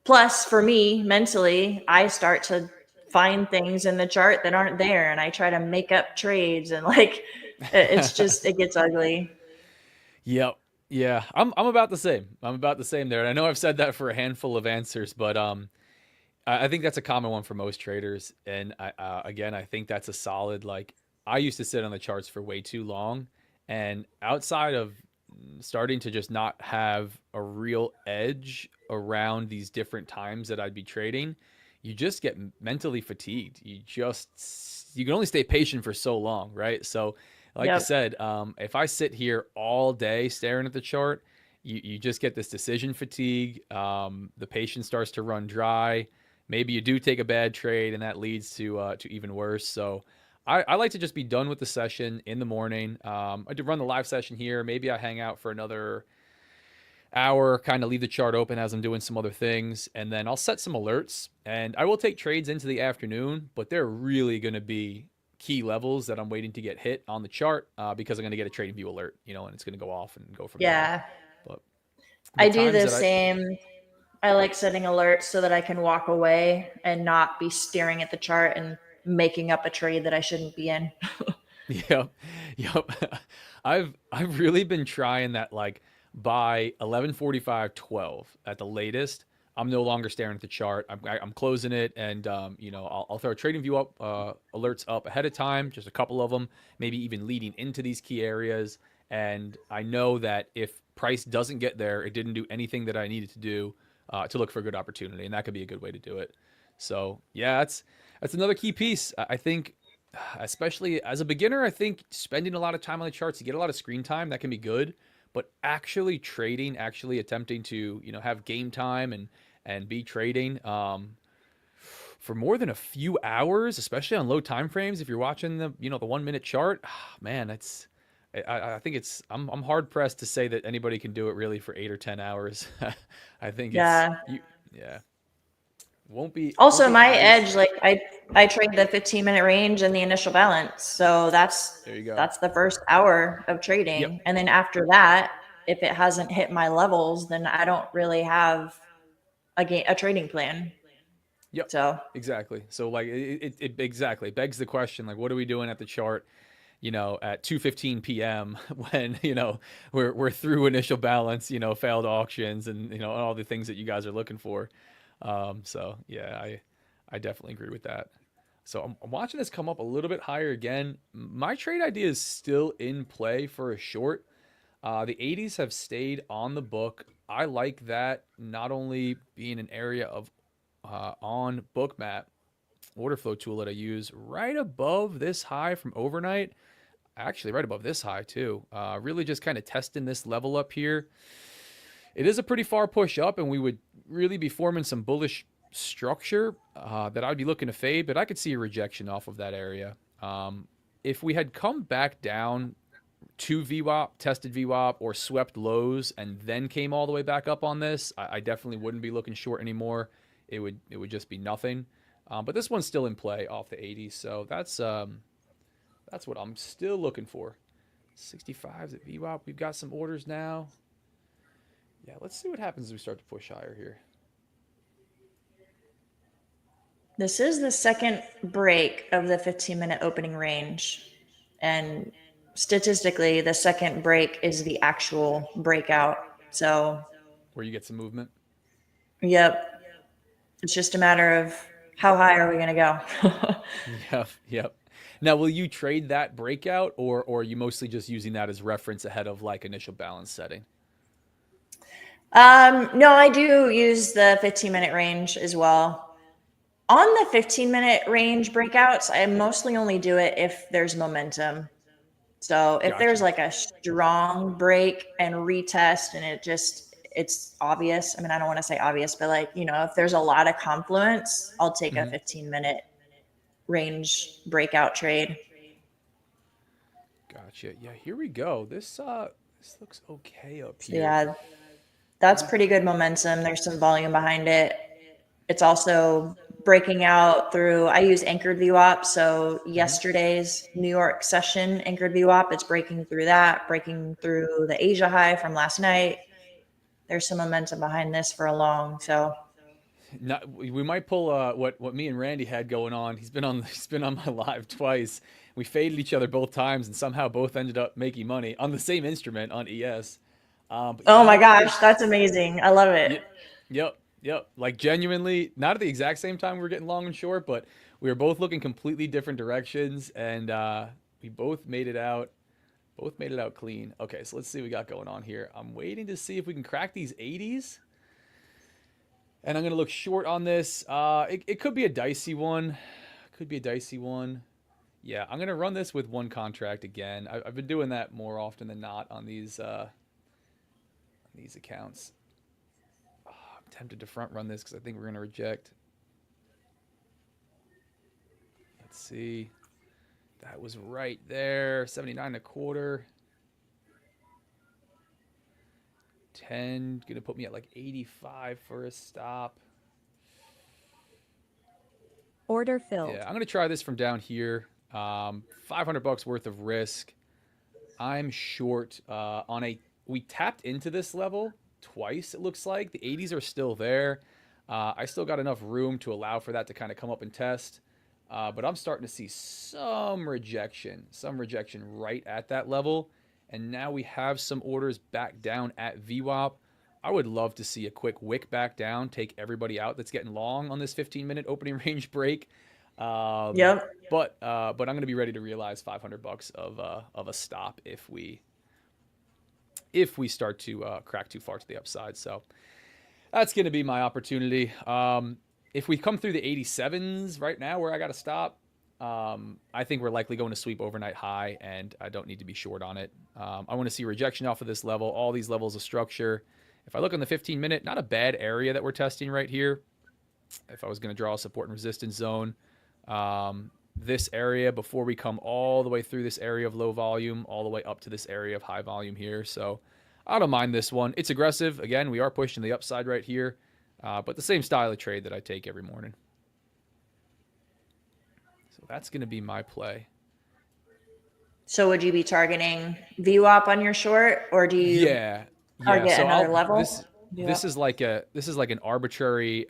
Plus, for me, mentally, I start to find things in the chart that aren't there and I try to make up trades and like it's just it gets ugly. Yep. Yeah. I'm about the same. I'm about the same there. And I know I've said that for a handful of answers, but I think that's a common one for most traders. And I think that's a solid, like, I used to sit on the charts for way too long, and outside of starting to just not have a real edge around these different times that I'd be trading, you just get mentally fatigued. You can only stay patient for so long, right? So, like you Yep. said, if I sit here all day staring at the chart, you just get this decision fatigue. The patience starts to run dry. Maybe you do take a bad trade, and that leads to even worse. So, I like to just be done with the session in the morning. I do run the live session here. Maybe I hang out for another hour, kind of leave the chart open as I'm doing some other things, and then I'll set some alerts. And I will take trades into the afternoon, but they're really going to be key levels that I'm waiting to get hit on the chart because I'm going to get a trading view alert, and it's going to go off and go from there. Yeah. But the I do times the that I, same. I like setting alerts so that I can walk away and not be staring at the chart and making up a trade that I shouldn't be in. yep, yep, I've really been trying that, like by 11:45, 12 at the latest. I'm no longer staring at the chart. I'm closing it, and I'll throw a trading view up alerts up ahead of time, just a couple of them, maybe even leading into these key areas. And I know that if price doesn't get there, it didn't do anything that I needed to do to look for a good opportunity, and that could be a good way to do it. So yeah, that's another key piece. I think, especially as a beginner, I think spending a lot of time on the charts to get a lot of screen time, that can be good. But actually trading, actually attempting to have game time and be trading for more than a few hours, especially on low time frames. If you're watching the 1 minute chart, man, I think I'm hard pressed to say that anybody can do it really for 8 or 10 hours. I think Yeah. yeah, won't Also, be my as edge, like I trade the 15-minute range and the initial balance. So there you go. that's the first hour of Yep. trading. And then after that, if it hasn't hit my levels, then I don't really have a trading plan. Yep. So Exactly. So like it exactly begs the question, like what are we doing at the chart, at 2:15 p.m. when, we're through initial balance, failed auctions and all the things that you guys are looking for. So yeah, I definitely agree with that. So I'm watching this come up a little bit higher again. My trade idea is still in play for a short. The 80s have stayed on the book. I like that, not only being an area of on bookmap order flow tool that I use right above this high from overnight, actually right above this high too. Really just kind of testing this level up here. It is a pretty far push up, and we would really be forming some bullish structure that I'd be looking to fade, but I could see a rejection off of that area. If we had come back down to VWAP, tested VWAP, or swept lows, and then came all the way back up on this, I definitely wouldn't be looking short anymore. It would just be nothing. But this one's still in play off the 80s, so that's what I'm still looking for. 65s at VWAP. We've got some orders now. Yeah, let's see what happens as we start to push higher here. this is the second break of the 15-minute opening range. And statistically, the second break is the actual breakout. So, Where you get some movement. yep. It's just a matter of how high are we going to go? Yep, yep. Now, will you trade that breakout, or are you mostly just using that as reference ahead of like initial balance setting? No, I do use the 15-minute range as well. On the 15-minute range breakouts, I mostly only do it if there's momentum. So if there's Gotcha. like a strong break and retest and it's obvious. I mean, I don't want to say obvious, but like, if there's a lot of confluence, I'll take a Hmm. 15-minute range breakout trade. Gotcha. Yeah, here we go. This looks okay up So here. yeah, that's pretty good momentum. There's some volume behind it. It's also breaking out through, I use anchored VWAP. So Hmm. yesterday's New York session anchored VWAP, it's breaking through that, breaking through the Asia high from last night. There's some momentum behind this for a long. So Not, we might pull what me and Randy had going on. He's been on my live twice. We faded each other both times, and somehow both ended up making money on the same instrument on ES. But yeah, oh you my know what? gosh, that's amazing. I love it. Yep, yep, yep. Like genuinely, not at the exact same time we were getting long and short, but we were both looking completely different directions, and we both made it out. Both made it out clean. Okay, so let's see what we got going on here. I'm waiting to see if we can crack these 80s. And I'm going to look short on this. It could be a dicey one. Could be a dicey one. Yeah, I'm going to run this with one contract again. I've been doing that more often than not on these accounts. Oh, I'm tempted to front run this because I think we're going to reject. Let's see. That was right there. 79.25. 10, going to put me at like 85 for a stop. Order filled. Yeah, I'm going to try this from down here. $500 worth of risk. I'm short on a... We tapped into this level twice, it looks like. The 80s are still there. I still got enough room to allow for that to kind of come up and test. But I'm starting to see some rejection right at that level. And now we have some orders back down at VWAP. I would love to see a quick wick back down, take everybody out that's getting long on this 15-minute opening range break. Yep. But I'm going to be ready to realize $500 of a stop if we start to crack too far to the upside. So that's going to be my opportunity. If we come through the 87s right now where I got to stop, I think we're likely going to sweep overnight high, and I don't need to be short on it. I want to see rejection off of this level, all these levels of structure. If I look on the 15-minute, not a bad area that we're testing right here. If I was going to draw a support and resistance zone, this area before we come all the way through this area of low volume, all the way up to this area of high volume here. So I don't mind this one. It's aggressive. Again, we are pushing the upside right here, but the same style of trade that I take every morning. So that's going to be my play. So would you be targeting VWAP on your short, or do you target so another level? This is like an arbitrary,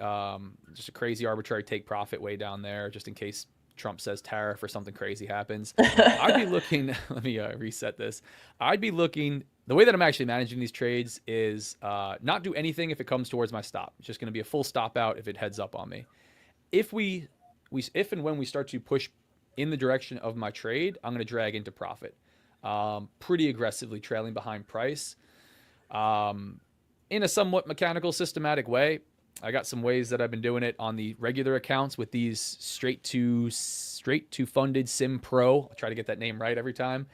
just a crazy arbitrary take profit way down there, just in case Trump says tariff or something crazy happens. I'd be looking. Let me reset this. I'd be looking. The way that I'm actually managing these trades is not do anything if it comes towards my stop. It's just going to be a full stop out if it heads up on me. If and when we start to push in the direction of my trade, I'm going to drag into profit, pretty aggressively trailing behind price. In a somewhat mechanical, systematic way. I got some ways that I've been doing it on the regular accounts with these straight to funded Sim Pro. I'll try to get that name right every time.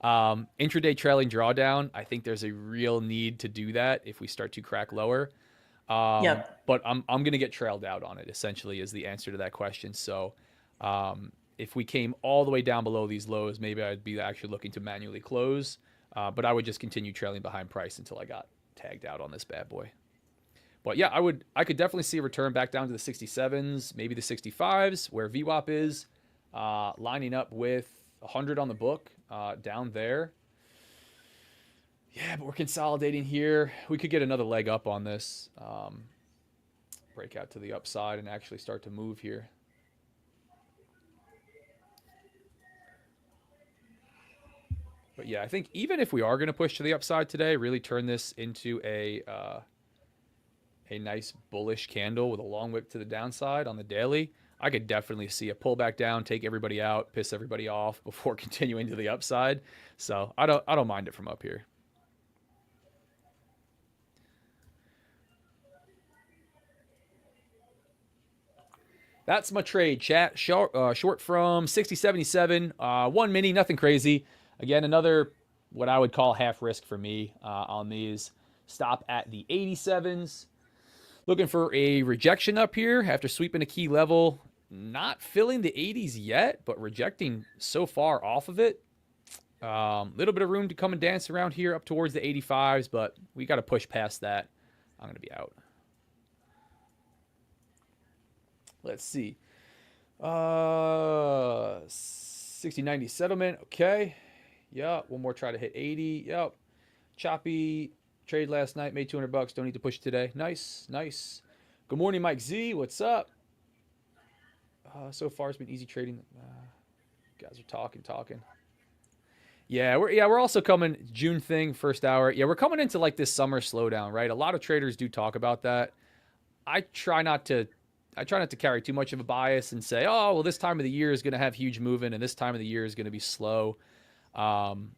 Intraday trailing drawdown. I think there's a real need to do that if we start to crack lower. But I'm going to get trailed out on it, essentially, is the answer to that question. So if we came all the way down below these lows, maybe I'd be actually looking to manually close. But I would just continue trailing behind price until I got tagged out on this bad boy. But yeah, I could definitely see a return back down to the 67s, maybe the 65s, where VWAP is, lining up with 100 on the book down there. Yeah, but we're consolidating here. We could get another leg up on this, break out to the upside and actually start to move here. But yeah, I think even if we are going to push to the upside today, really turn this into a nice bullish candle with a long wick to the downside on the daily, I could definitely see a pullback down, take everybody out, piss everybody off before continuing to the upside. So I don't mind it from up here. That's my trade, chat. Short from 6077, one mini, nothing crazy. Again, another what I would call half risk for me on these. Stop at the 87s. Looking for a rejection up here after sweeping a key level. Not filling the 80s yet, but rejecting so far off of it. Little bit of room to come and dance around here up towards the 85s, but we got to push past that. I'm going to be out. Let's see. 60-90 settlement. Okay. Yeah. One more try to hit 80. Yep. Choppy trade last night. Made $200. Don't need to push today. Nice. Nice. Good morning, Mike Z. What's up? So far it's been easy trading. Guys are talking. Yeah, we're also coming June thing, first hour. Yeah, we're coming into like this summer slowdown, right? A lot of traders do talk about that. I try not to carry too much of a bias and say, oh, well, this time of the year is going to have huge movement and this time of the year is going to be slow. Again,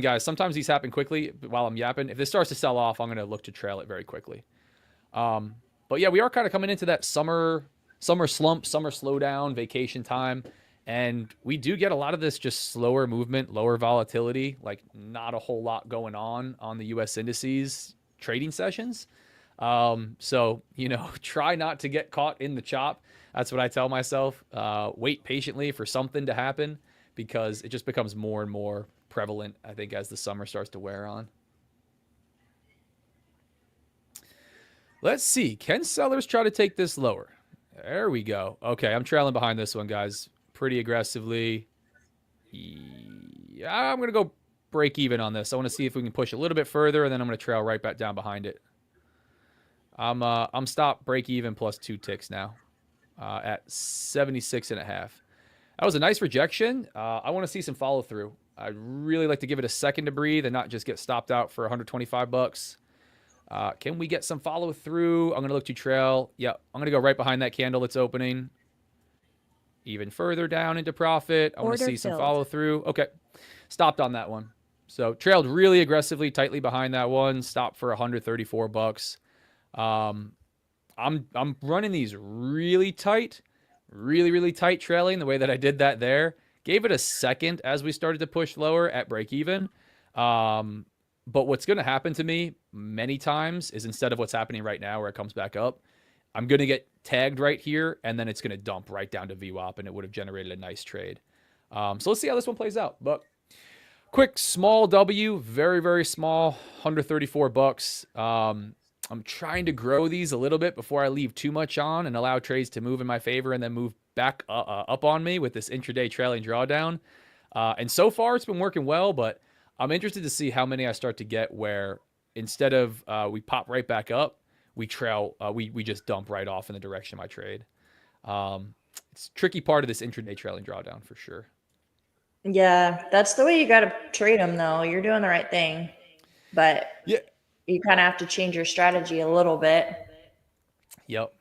guys, sometimes these happen quickly while I'm yapping. If this starts to sell off, I'm going to look to trail it very quickly. But yeah, we are kind of coming into that summer slump, summer slowdown, vacation time. And we do get a lot of this just slower movement, lower volatility, like not a whole lot going on the US indices trading sessions. So, try not to get caught in the chop. That's what I tell myself. Wait patiently for something to happen because it just becomes more and more prevalent, I think, as the summer starts to wear on. Let's see. Can sellers try to take this lower? There we go. Okay, I'm trailing behind this one, guys, pretty aggressively. Yeah, I'm going to go break even on this. I want to see if we can push a little bit further, and then I'm going to trail right back down behind it. I'm stop break even plus 2 ticks now at 76.5. That was a nice rejection. I want to see some follow through. I'd really like to give it a second to breathe and not just get stopped out for 125 bucks. Can we get some follow through? I'm going to look to trail. Yep. I'm going to go right behind that candle that's opening. Even further down into profit. I want to see some follow through. Okay. Stopped on that one. So trailed really aggressively, tightly behind that one. Stopped for 134 bucks. I'm running these really tight, really tight trailing the way that I did that there. Gave it a second as we started to push lower at break even. But what's going to happen to me many times is instead of what's happening right now where it comes back up, I'm going to get tagged right here, and then it's going to dump right down to VWAP, and it would have generated a nice trade. So let's see how this one plays out. But quick, small W, very small, 134 bucks. I'm trying to grow these a little bit before I leave too much on and allow trades to move in my favor and then move back up on me with this intraday trailing drawdown. And so far, it's been working well, but I'm interested to see how many I start to get where instead of we pop right back up, we trail, we just dump right off in the direction of my trade. It's a tricky part of this intraday trailing drawdown for sure. Yeah, that's the way you got to trade them, though. You're doing the right thing, but yeah, you kind of have to change your strategy a little bit. Yep.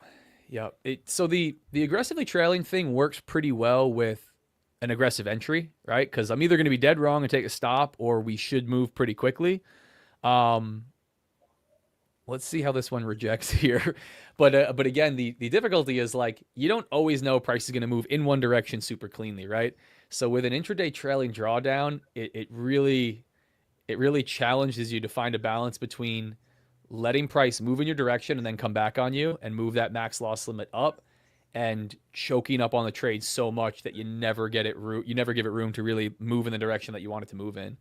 So the aggressively trailing thing works pretty well with an aggressive entry, right? Because I'm either going to be dead wrong and take a stop, or we should move pretty quickly. Let's see how this one rejects here. But again, the difficulty is like you don't always know price is going to move in one direction super cleanly, right? So with an intraday trailing drawdown, it really challenges you to find a balance between letting price move in your direction and then come back on you and move that max loss limit up, and choking up on the trade so much that you never give it room to really move in the direction that you want it to move in.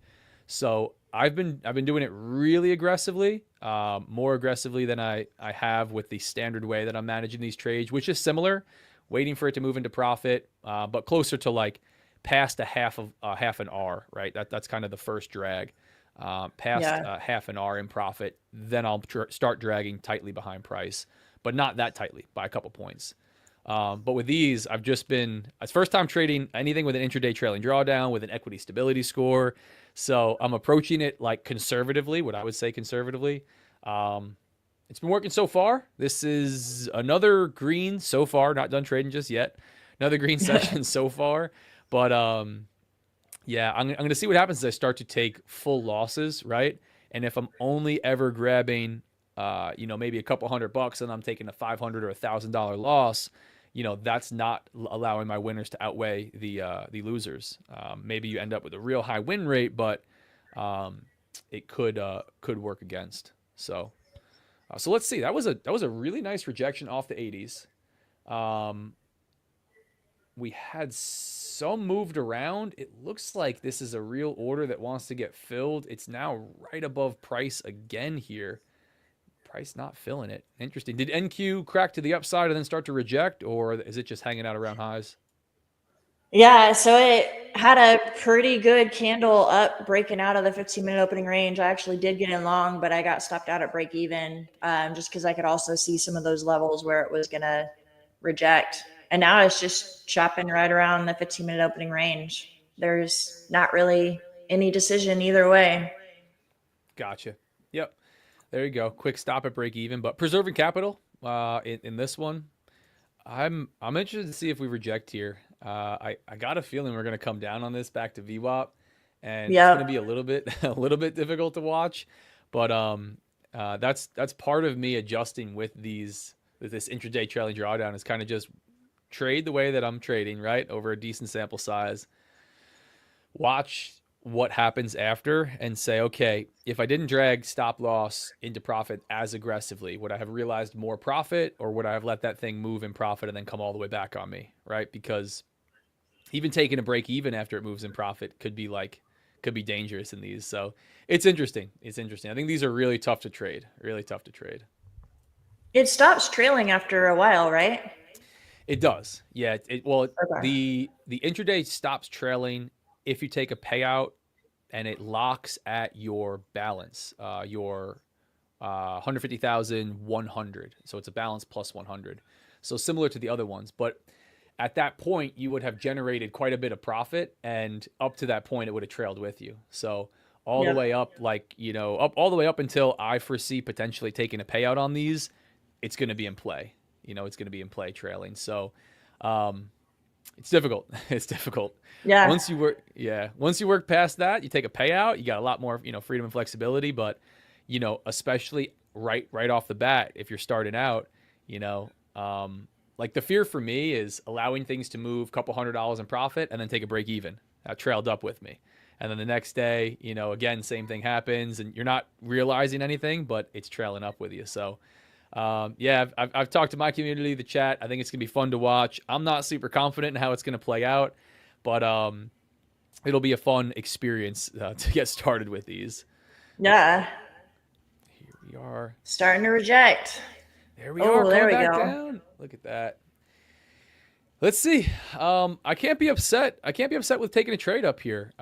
So I've been doing it really aggressively, more aggressively than I have with the standard way that I'm managing these trades, which is similar, waiting for it to move into profit, but closer to like past a half an R, right? That's kind of the first drag. Past half an R in profit, then I'll start dragging tightly behind price, but not that tightly, by a couple points. But with these, I've just been, it's first time trading anything with an intraday trailing drawdown with an equity stability score. So I'm approaching it like conservatively, what I would say conservatively. It's been working so far. This is another green so far, not done trading just yet. Another green session so far. But yeah, I'm going to see what happens as I start to take full losses, right? And if I'm only ever grabbing, maybe a couple $100 and I'm taking a $500 or $1,000 loss, that's not allowing my winners to outweigh the losers. Maybe you end up with a real high win rate, but it could work against. So let's see. That was a really nice rejection off the 80s. We had some moved around. It looks like this is a real order that wants to get filled. It's now right above price again here. Price not filling it. Interesting. Did NQ crack to the upside and then start to reject, or is it just hanging out around highs? Yeah, so it had a pretty good candle up breaking out of the 15-minute opening range. I actually did get in long, but I got stopped out at break even just because I could also see some of those levels where it was going to reject. And now it's just chopping right around the 15-minute opening range. There's not really any decision either way. Gotcha. Yep. There you go. Quick stop at break even, but preserving capital in this one. I'm interested to see if we reject here. I got a feeling we're going to come down on this back to VWAP, and it's going to be a little bit difficult to watch. But That's part of me adjusting with this intraday trailing drawdown is kind of just trade the way that I'm trading, right, over a decent sample size. Watch what happens after and say, okay, if I didn't drag stop loss into profit as aggressively, would I have realized more profit, or would I have let that thing move in profit and then come all the way back on me, right? Because even taking a break even after it moves in profit could be dangerous in these. So it's interesting. It's interesting. I think these are really tough to trade. Really tough to trade. It stops trailing after a while, right? It does. Yeah. Okay. The intraday stops trailing if you take a payout and it locks at your balance, your 150,100. So it's a balance plus 100. So similar to the other ones, but at that point you would have generated quite a bit of profit, and up to that point it would have trailed with you. So all the Yep. way up, up all the way up until I foresee potentially taking a payout on these, it's going to be in play. It's going to be in play trailing. So it's difficult. It's difficult. Yeah. Once you work past that, you take a payout, you got a lot more, freedom and flexibility, but especially right off the bat, if you're starting out, like the fear for me is allowing things to move a couple $100 in profit and then take a break even. That trailed up with me. And then the next day, again, same thing happens and you're not realizing anything, but it's trailing up with you. So, I've talked to my community, the chat. I think it's going to be fun to watch. I'm not super confident in how it's going to play out, but it'll be a fun experience to get started with these. Yeah. Here we are. Starting to reject. There we are. There Coming we back go. down. Look at that. Let's see. I can't be upset. I can't be upset with taking a trade up here.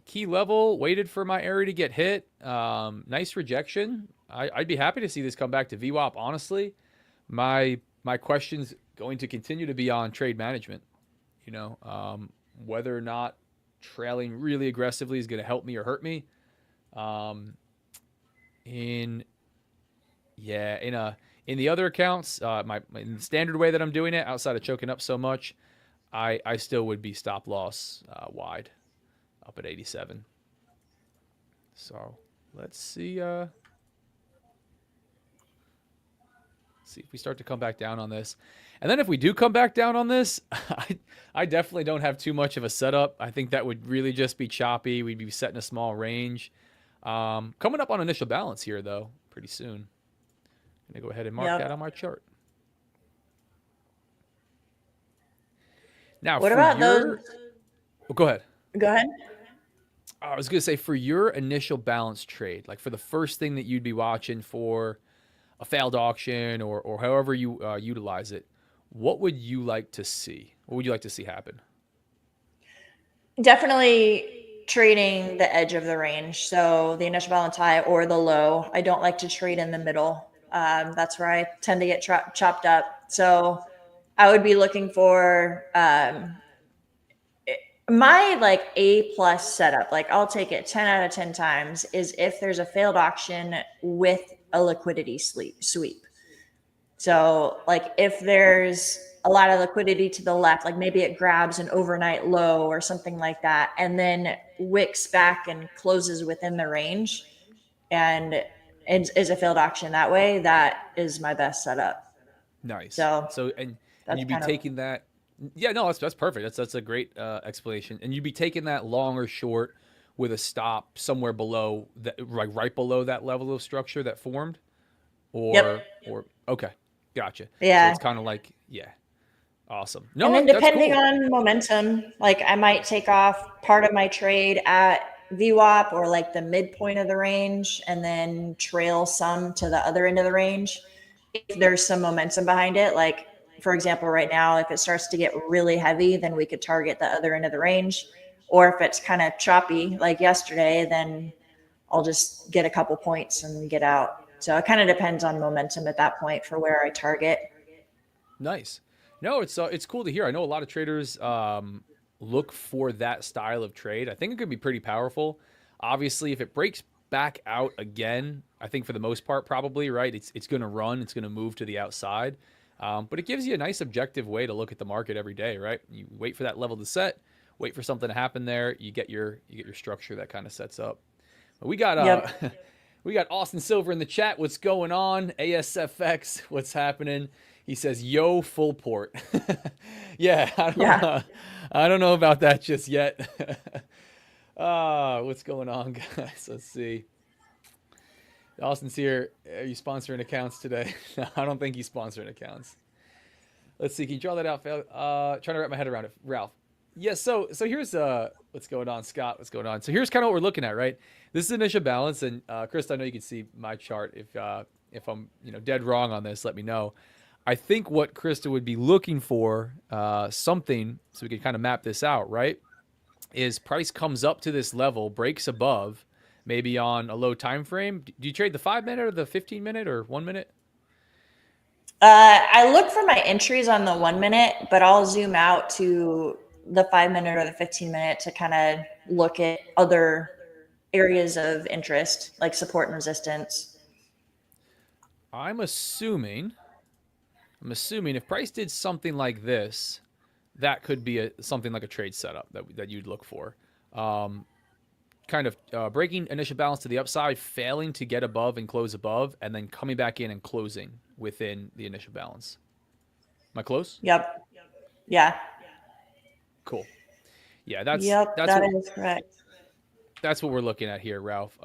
Key level, waited for my area to get hit. Nice rejection. I'd be happy to see this come back to VWAP, honestly. My question's going to continue to be on trade management. Whether or not trailing really aggressively is going to help me or hurt me. In the other accounts, in the standard way that I'm doing it, outside of choking up so much, I still would be stop loss wide up at 87. So let's see. See if we start to come back down on this. And then if we do come back down on this, I definitely don't have too much of a setup. I think that would really just be choppy. We'd be setting a small range. Coming up on initial balance here, though, pretty soon. I'm going to go ahead and mark that on my chart. Now, what about those? Oh, go ahead. Go ahead. I was going to say, for your initial balance trade, like for the first thing that you'd be watching for a failed auction or however you utilize it, what would you like to see? What would you like to see happen? Definitely trading the edge of the range. So the initial balance high or the low. I don't like to trade in the middle. That's where I tend to get chopped up. So I would be looking for my like A+ setup. Like I'll take it 10 out of 10 times is if there's a failed auction with a liquidity sweep. So like if there's a lot of liquidity to the left, like maybe it grabs an overnight low or something like that, and then wicks back and closes within the range and is a failed auction that way, that is my best setup. Nice. So and you'd be taking that. Yeah, no, that's perfect. That's a great explanation. And you'd be taking that long or short with a stop somewhere below that, right below that level of structure that formed, or okay, gotcha. Yeah. So it's kind of like awesome. No, and then depending cool. on momentum, like I might take off part of my trade at VWAP or like the midpoint of the range, and then trail some to the other end of the range if there's some momentum behind it. Like for example, right now, if it starts to get really heavy, then we could target the other end of the range. Or if it's kind of choppy like yesterday, then I'll just get a couple points and get out. So it kind of depends on momentum at that point for where I target. Nice. No, it's cool to hear. I know a lot of traders look for that style of trade. I think it could be pretty powerful. Obviously, if it breaks back out again, I think for the most part, probably, right? It's going to run. It's going to move to the outside. But it gives you a nice objective way to look at the market every day, right? You wait for that level to set, wait for something to happen there. You get your structure that kind of sets up. But we got We got Austin Silver in the chat. What's going on? ASFX, what's happening? He says, yo, full port. Yeah, I don't know about that just yet. What's going on, guys? Let's see. Austin's here. Are you sponsoring accounts today? No, I don't think he's sponsoring accounts. Let's see. Can you draw that out? Trying to wrap my head around it. Ralph. Yes. So here's what's going on, Scott. What's going on? So here's kind of what we're looking at, right? This is initial balance, and Krista, I know you can see my chart. If I'm dead wrong on this, let me know. I think what Krista would be looking for, something so we can kind of map this out, right? Is price comes up to this level, breaks above, maybe on a low time frame. Do you trade the 5-minute or the 15-minute or 1 minute? I look for my entries on the 1 minute, but I'll zoom out to the 5-minute or the 15-minute to kind of look at other areas of interest, like support and resistance. I'm assuming if price did something like this, that could be something like a trade setup that you'd look for. Kind of breaking initial balance to the upside, failing to get above and close above, and then coming back in and closing within the initial balance. Am I close? Yep. Yeah. Cool. Yeah, that is correct. That's what we're looking at here, Ralph.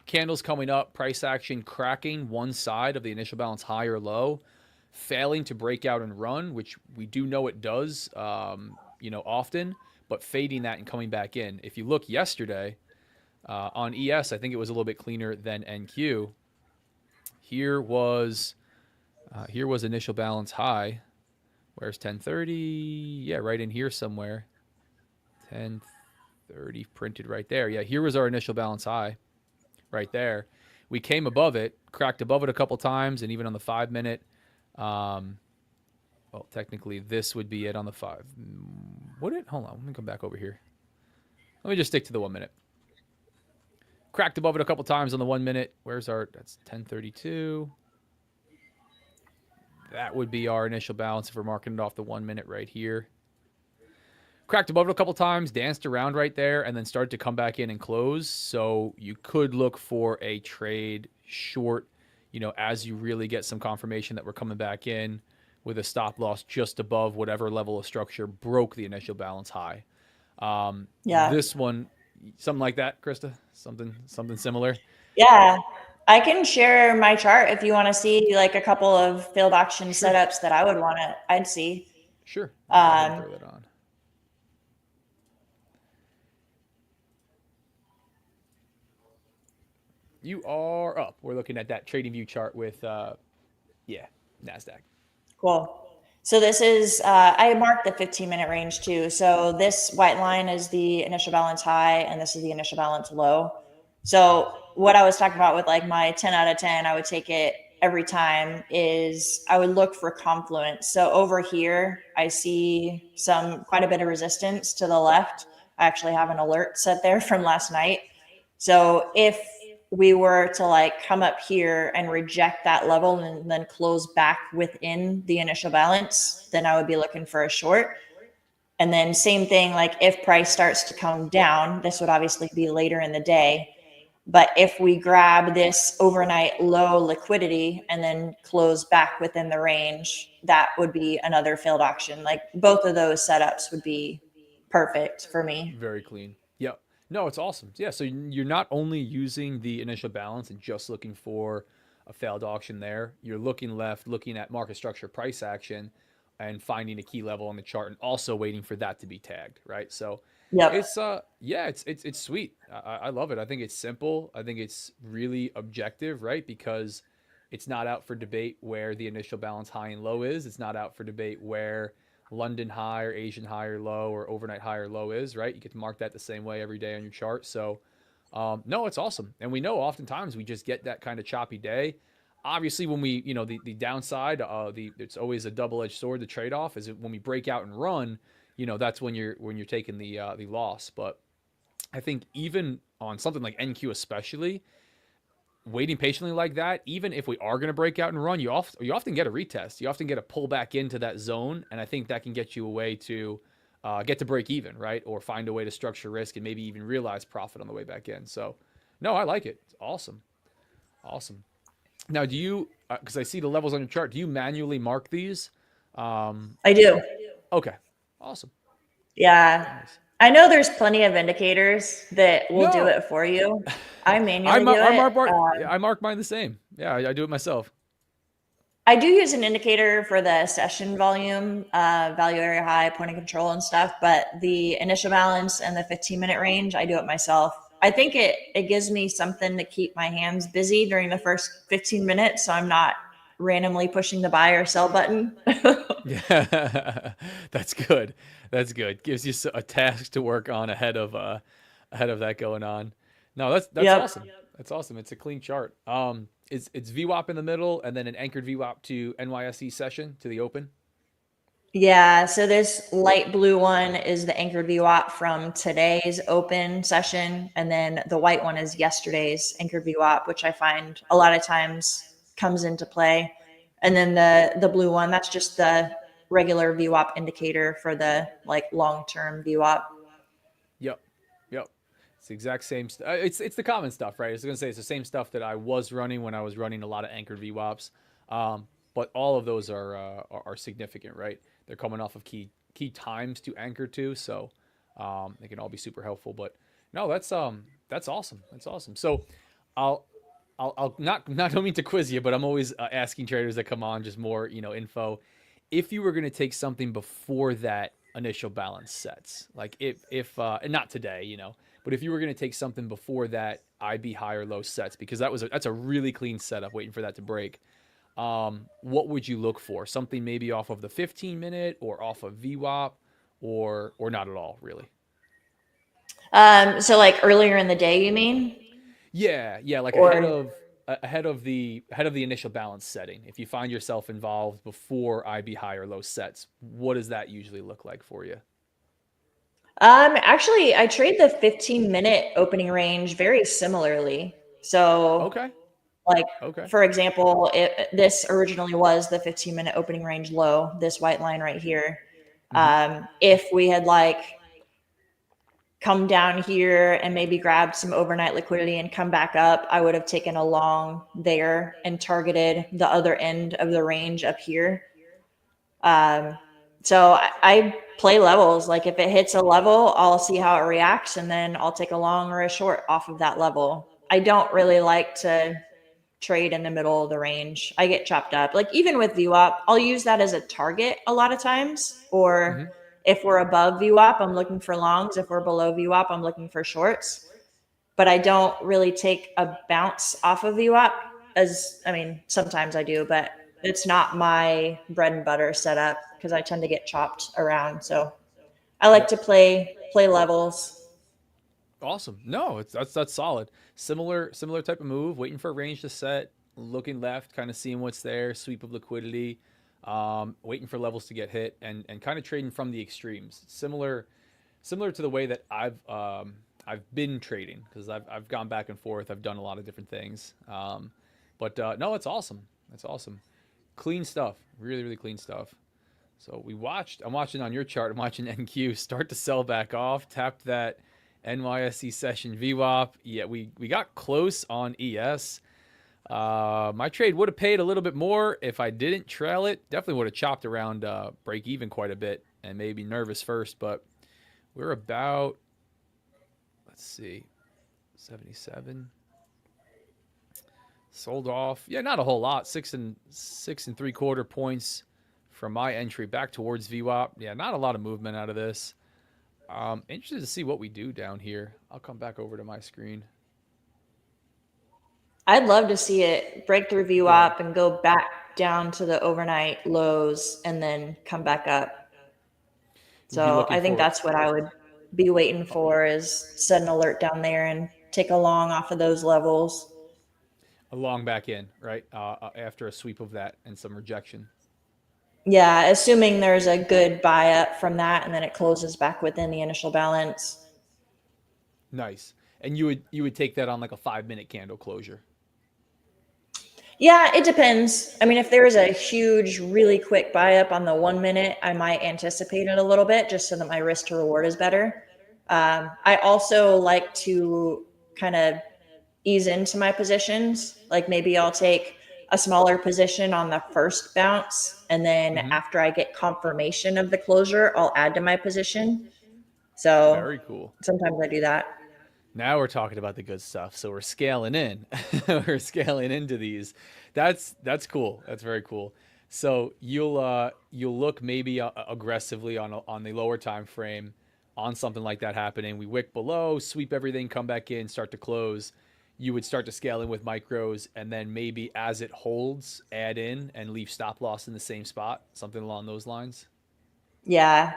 Candles coming up, price action cracking one side of the initial balance high or low, failing to break out and run, which we do know it does, often, but fading that and coming back in. If you look yesterday on ES, I think it was a little bit cleaner than NQ. Here was initial balance high. Where's 1030? Yeah, right in here somewhere. 1030 printed right there. Yeah, here was our initial balance high right there. We came above it, cracked above it a couple times, and even on the 5-minute. Well, technically, this would be it on the 5. Would it? Hold on. Let me come back over here. Let me just stick to the 1 minute. Cracked above it a couple times on the 1 minute. That's 1032. That would be our initial balance if we're marking it off the 1 minute right here. Cracked above it a couple times, danced around right there, and then started to come back in and close. So you could look for a trade short, as you really get some confirmation that we're coming back in with a stop loss just above whatever level of structure broke the initial balance high. This one, something like that, Krista? Something similar? Yeah. I can share my chart if you want to see like a couple of failed auction setups that I'd see. Sure. Throw that on. You are up. We're looking at that trading view chart with, NASDAQ. Cool. So this is, I marked the 15-minute range too. So this white line is the initial balance high, and this is the initial balance low. So what I was talking about with like my 10 out of 10, I would take it every time, is I would look for confluence. So over here, I see quite a bit of resistance to the left. I actually have an alert set there from last night. So if we were to like come up here and reject that level and then close back within the initial balance, then I would be looking for a short. And then same thing, like if price starts to come down, this would obviously be later in the day. But if we grab this overnight low liquidity and then close back within the range, that would be another failed auction. Like both of those setups would be perfect for me. Very clean. Yep. No, it's awesome. Yeah, so you're not only using the initial balance and just looking for a failed auction there. You're looking left, looking at market structure, price action, and finding a key level on the chart, and also waiting for that to be tagged, right? So it's sweet. I love it. I think it's simple. I think it's really objective, right? Because it's not out for debate where the initial balance high and low is. It's not out for debate where London high or Asian high or low or overnight high or low is, right? You get to mark that the same way every day on your chart. So no, it's awesome. And we know oftentimes we just get that kind of choppy day. Obviously, when we, the downside, it's always a double-edged sword. The trade-off is when we break out and run, that's when you're taking the loss. But I think even on something like NQ especially, waiting patiently like that, even if we are going to break out and run, you often get a retest. You often get a pull back into that zone, and I think that can get you a way to get to break even, right? Or find a way to structure risk and maybe even realize profit on the way back in. So, no, I like it. It's awesome. Awesome. Now, do you, because I see the levels on your chart, do you manually mark these? I do. Okay. Awesome. Yeah. Nice. I know there's plenty of indicators that will do No, it for you. I I, manually do mar- I, it. mark, I mark mine the same. Yeah, I do it myself. I do use an indicator for the session volume, value area high, point of control and stuff, but the initial balance and the 15-minute range, I do it myself. I think it gives me something to keep my hands busy during the first 15 minutes so I'm not randomly pushing the buy or sell button. Yeah, that's good. That's good. Gives you a task to work on ahead of that going on. No, that's Yep. awesome. That's awesome. It's a clean chart. It's VWAP in the middle and then an anchored VWAP to NYSE session to the open. Yeah, so this light blue one is the anchored VWAP from today's open session, and then the white one is yesterday's anchored VWAP, which I find a lot of times comes into play. And then the blue one, that's just the regular VWAP indicator for the like long-term VWAP. Yep. Yep. It's the exact same. It's the common stuff, right? I was gonna say it's the same stuff that I was running when I was running a lot of anchored VWAPs. But all of those are significant, right? They're coming off of key times to anchor to, so they can all be super helpful. But no, that's awesome. That's awesome. So I'll I'll not don't mean to quiz you, but I'm always asking traders that come on just more info. If you were going to take something before that initial balance sets, like if and not today, but if you were going to take something before that IB high or low sets, because that's a really clean setup waiting for that to break. What would you look for? Something maybe off of the 15-minute or off of VWAP or not at all, really? So like earlier in the day, you mean? Yeah, like Or ahead of the initial balance setting. If you find yourself involved before IB high or low sets, what does that usually look like for you? actually I trade the 15-minute opening range very similarly. So Okay, like, okay. for example, this originally was the 15-minute opening range low, this white line right here. Hmm. If we had like come down here and maybe grabbed some overnight liquidity and come back up, I would have taken a long there and targeted the other end of the range up here. Um, so I play levels. Like if it hits a level, I'll see how it reacts and then I'll take a long or a short off of that level. I don't really like to trade in the middle of the range. I get chopped up. Like even with VWAP, I'll use that as a target a lot of times. Or Hmm. if we're above VWAP, I'm looking for longs. If we're below VWAP, I'm looking for shorts. But I don't really take a bounce off of VWAP I mean, sometimes I do, but it's not my bread and butter setup because I tend to get chopped around. So I like Yep. to play levels. Awesome. No, that's solid. Similar type of move. Waiting for a range to set, looking left, kind of seeing what's there, sweep of liquidity, waiting for levels to get hit, and kind of trading from the extremes. Similar to the way that I've been trading because I've gone back and forth. I've done a lot of different things. But no, it's awesome. That's awesome. Clean stuff. Really, really clean stuff. So I'm watching on your chart, I'm watching NQ start to sell back off, tapped that NYSE session VWAP. Yeah, we got close on ES. My trade would have paid a little bit more if I didn't trail it. Definitely would have chopped around break even quite a bit and maybe nervous first, but we're about, let's see, 77. Sold off. Yeah, not a whole lot. 6 and 3/4 points from my entry back towards VWAP. Yeah, not a lot of movement out of this. Interested to see what we do down here. I'll come back over to my screen. I'd love to see it break through Go ahead. VWAP and go back down to the overnight lows and then come back up. We'd be So looking I think for that's what I would be waiting for is set an alert down there and take a long off of those levels. a long back in, right? After a sweep of that and some rejection. Yeah, assuming there's a good buy up from that and then it closes back within the initial balance. Nice. And you would take that on like a 5 minute candle closure. Yeah, it depends. I mean, if there is a huge, really quick buy up on the 1 minute, I might anticipate it a little bit just so that my risk to reward is better. I also like to kind of ease into my positions. Like maybe I'll take a smaller position on the first bounce, and then after I get confirmation of the closure, I'll add to my position. So Very cool. sometimes I do that. Now we're talking about the good stuff. So we're scaling in. We're scaling into these. That's cool. That's very cool. So you'll look maybe aggressively on the lower time frame on something like that happening. We wick below, sweep everything, come back in, start to close. You would start to scale in with micros, and then maybe as it holds, add in and leave stop loss in the same spot, something along those lines. Yeah.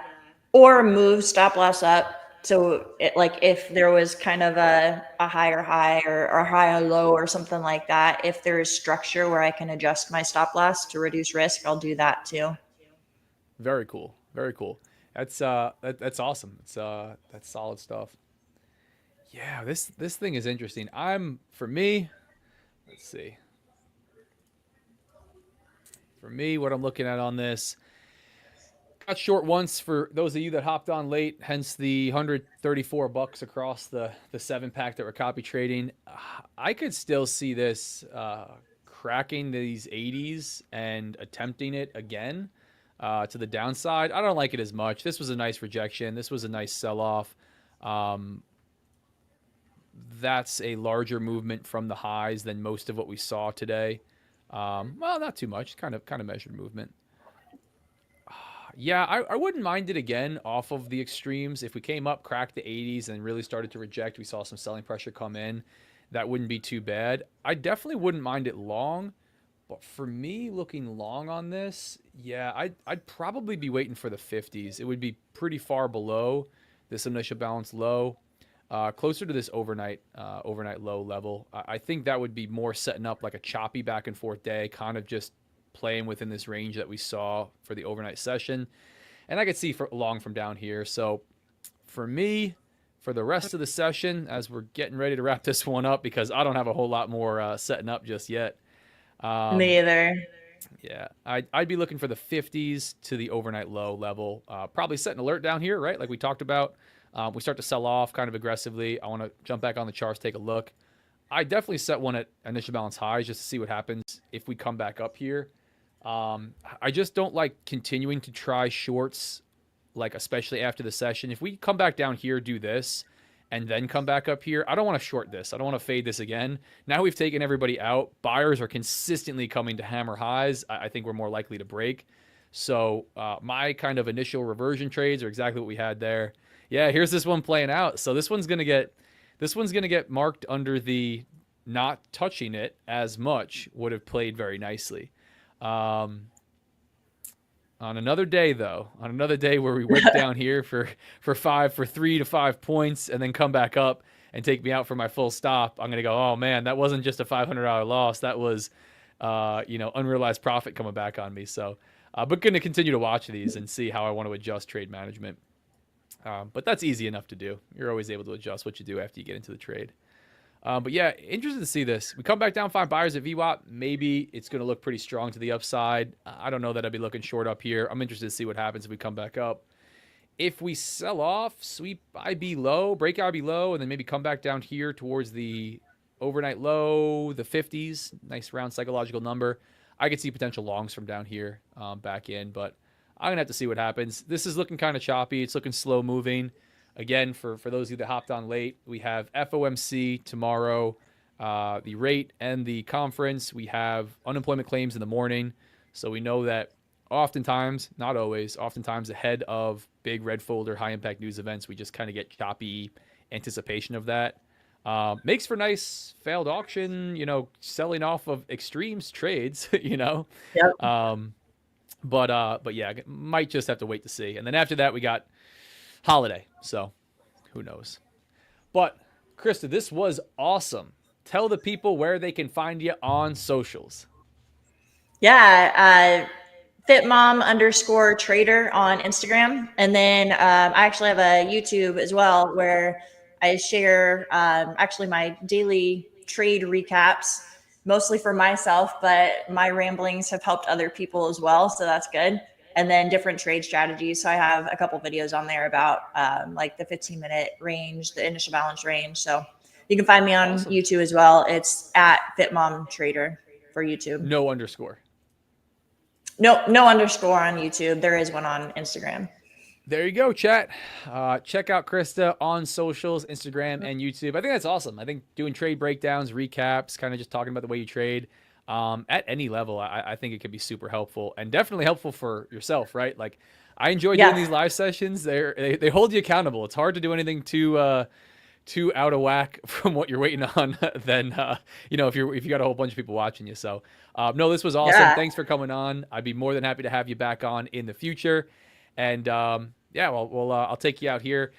Or move stop loss up. So it, like if there was kind of a higher high or a higher low or something like that, if there is structure where I can adjust my stop loss to reduce risk, I'll do that too. Very cool. Very cool. That's awesome. That's solid stuff. Yeah, this thing is interesting. For me, let's see. For me, what I'm looking at on this, got short once for those of you that hopped on late, hence the $134 across the 7-pack that we're copy trading. I could still see this cracking these 80s and attempting it again to the downside. I don't like it as much. This was a nice rejection. This was a nice sell-off. That's a larger movement from the highs than most of what we saw today. Well, not too much. Kind of measured movement. Yeah, I wouldn't mind it again off of the extremes. If we came up, cracked the 80s, and really started to reject, we saw some selling pressure come in. That wouldn't be too bad. I definitely wouldn't mind it long. But for me, looking long on this, yeah, I'd probably be waiting for the 50s. It would be pretty far below this initial balance low. Closer to this overnight low level. I think that would be more setting up like a choppy back and forth day, kind of just playing within this range that we saw for the overnight session. And I could see for long from down here. So for me, for the rest of the session, as we're getting ready to wrap this one up, because I don't have a whole lot more setting up just yet. Me either. Yeah, I'd be looking for the 50s to the overnight low level. Probably set an alert down here, right? Like we talked about. We start to sell off kind of aggressively. I want to jump back on the charts, take a look. I definitely set one at initial balance highs just to see what happens if we come back up here. I just don't like continuing to try shorts, like especially after the session. If we come back down here, do this, and then come back up here, I don't want to short this. I don't want to fade this again. Now we've taken everybody out. Buyers are consistently coming to hammer highs. I think we're more likely to break. So my kind of initial reversion trades are exactly what we had there. Yeah, here's this one playing out. So this one's gonna get marked under the not touching it as much. Would have played very nicely. On another day, though, on another day where we wick down here for 3 to 5 points and then come back up and take me out for my full stop, I'm gonna go, oh man, that wasn't just a $500 loss. That was unrealized profit coming back on me. So, but gonna continue to watch these and see how I want to adjust trade management. But that's easy enough to do. You're always able to adjust what you do after you get into the trade. But yeah, interested to see this. We come back down, find buyers at VWAP. Maybe it's going to look pretty strong to the upside. I don't know that I'd be looking short up here. I'm interested to see what happens if we come back up. If we sell off, sweep IB low, break IB low, and then maybe come back down here towards the overnight low, the 50s, nice round psychological number, I could see potential longs from down here back in, but I'm going to have to see what happens. This is looking kind of choppy. It's looking slow moving. Again, for those of you that hopped on late, we have FOMC tomorrow, the rate and the conference. We have unemployment claims in the morning. So we know that oftentimes, not always, oftentimes ahead of big red folder, high impact news events, we just kind of get choppy anticipation of that. Makes for nice failed auction, selling off of extremes trades, Yep. But yeah, might just have to wait to see. And then after that, we got holiday. So who knows? But Krista, this was awesome. Tell the people where they can find you on socials. Yeah. Fitmom_trader on Instagram. And then I actually have a YouTube as well where I share actually my daily trade recaps, mostly for myself, but my ramblings have helped other people as well. So that's good. And then different trade strategies. So I have a couple videos on there about like the 15-minute range, the initial balance range. So You can find me on Awesome. YouTube as well. It's at FitMomTrader for YouTube. No underscore. No underscore on YouTube. There is one on Instagram. There you go, chat. Check out Krista on socials, Instagram and YouTube. I think that's awesome. I think doing trade breakdowns, recaps, kind of just talking about the way you trade at any level, I think it could be super helpful and definitely helpful for yourself, right? Like I enjoy doing these live sessions. They hold you accountable. It's hard to do anything too out of whack from what you're waiting on than if you got a whole bunch of people watching you. So no, this was awesome. Yeah. Thanks for coming on. I'd be more than happy to have you back on in the future. And I'll take you out here.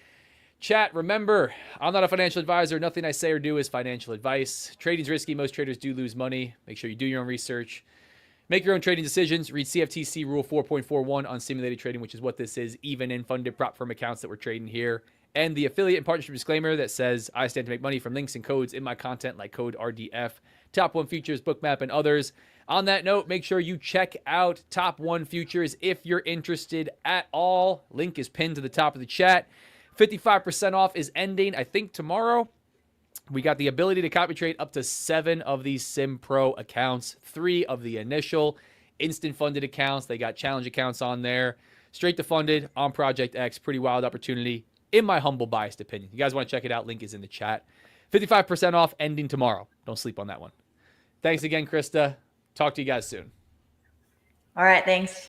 Chat, remember, I'm not a financial advisor. Nothing I say or do is financial advice. Trading's risky. Most traders do lose money. Make sure you do your own research. Make your own trading decisions. Read CFTC Rule 4.41 on simulated trading, which is what this is, even in funded prop firm accounts that we're trading here. And the affiliate and partnership disclaimer that says I stand to make money from links and codes in my content like code RDF, Top 1 Futures, Bookmap, and others. On that note, make sure you check out Top 1 Futures if you're interested at all. Link is pinned to the top of the chat. 55% off is ending, I think, tomorrow. We got the ability to copy trade up to 7 of these Sim Pro accounts, 3 of the initial instant funded accounts. They got challenge accounts on there. Straight to funded on Project X. Pretty wild opportunity, in my humble biased opinion. You guys want to check it out? Link is in the chat. 55% off ending tomorrow. Don't sleep on that one. Thanks again, Krista. Talk to you guys soon. All right. Thanks.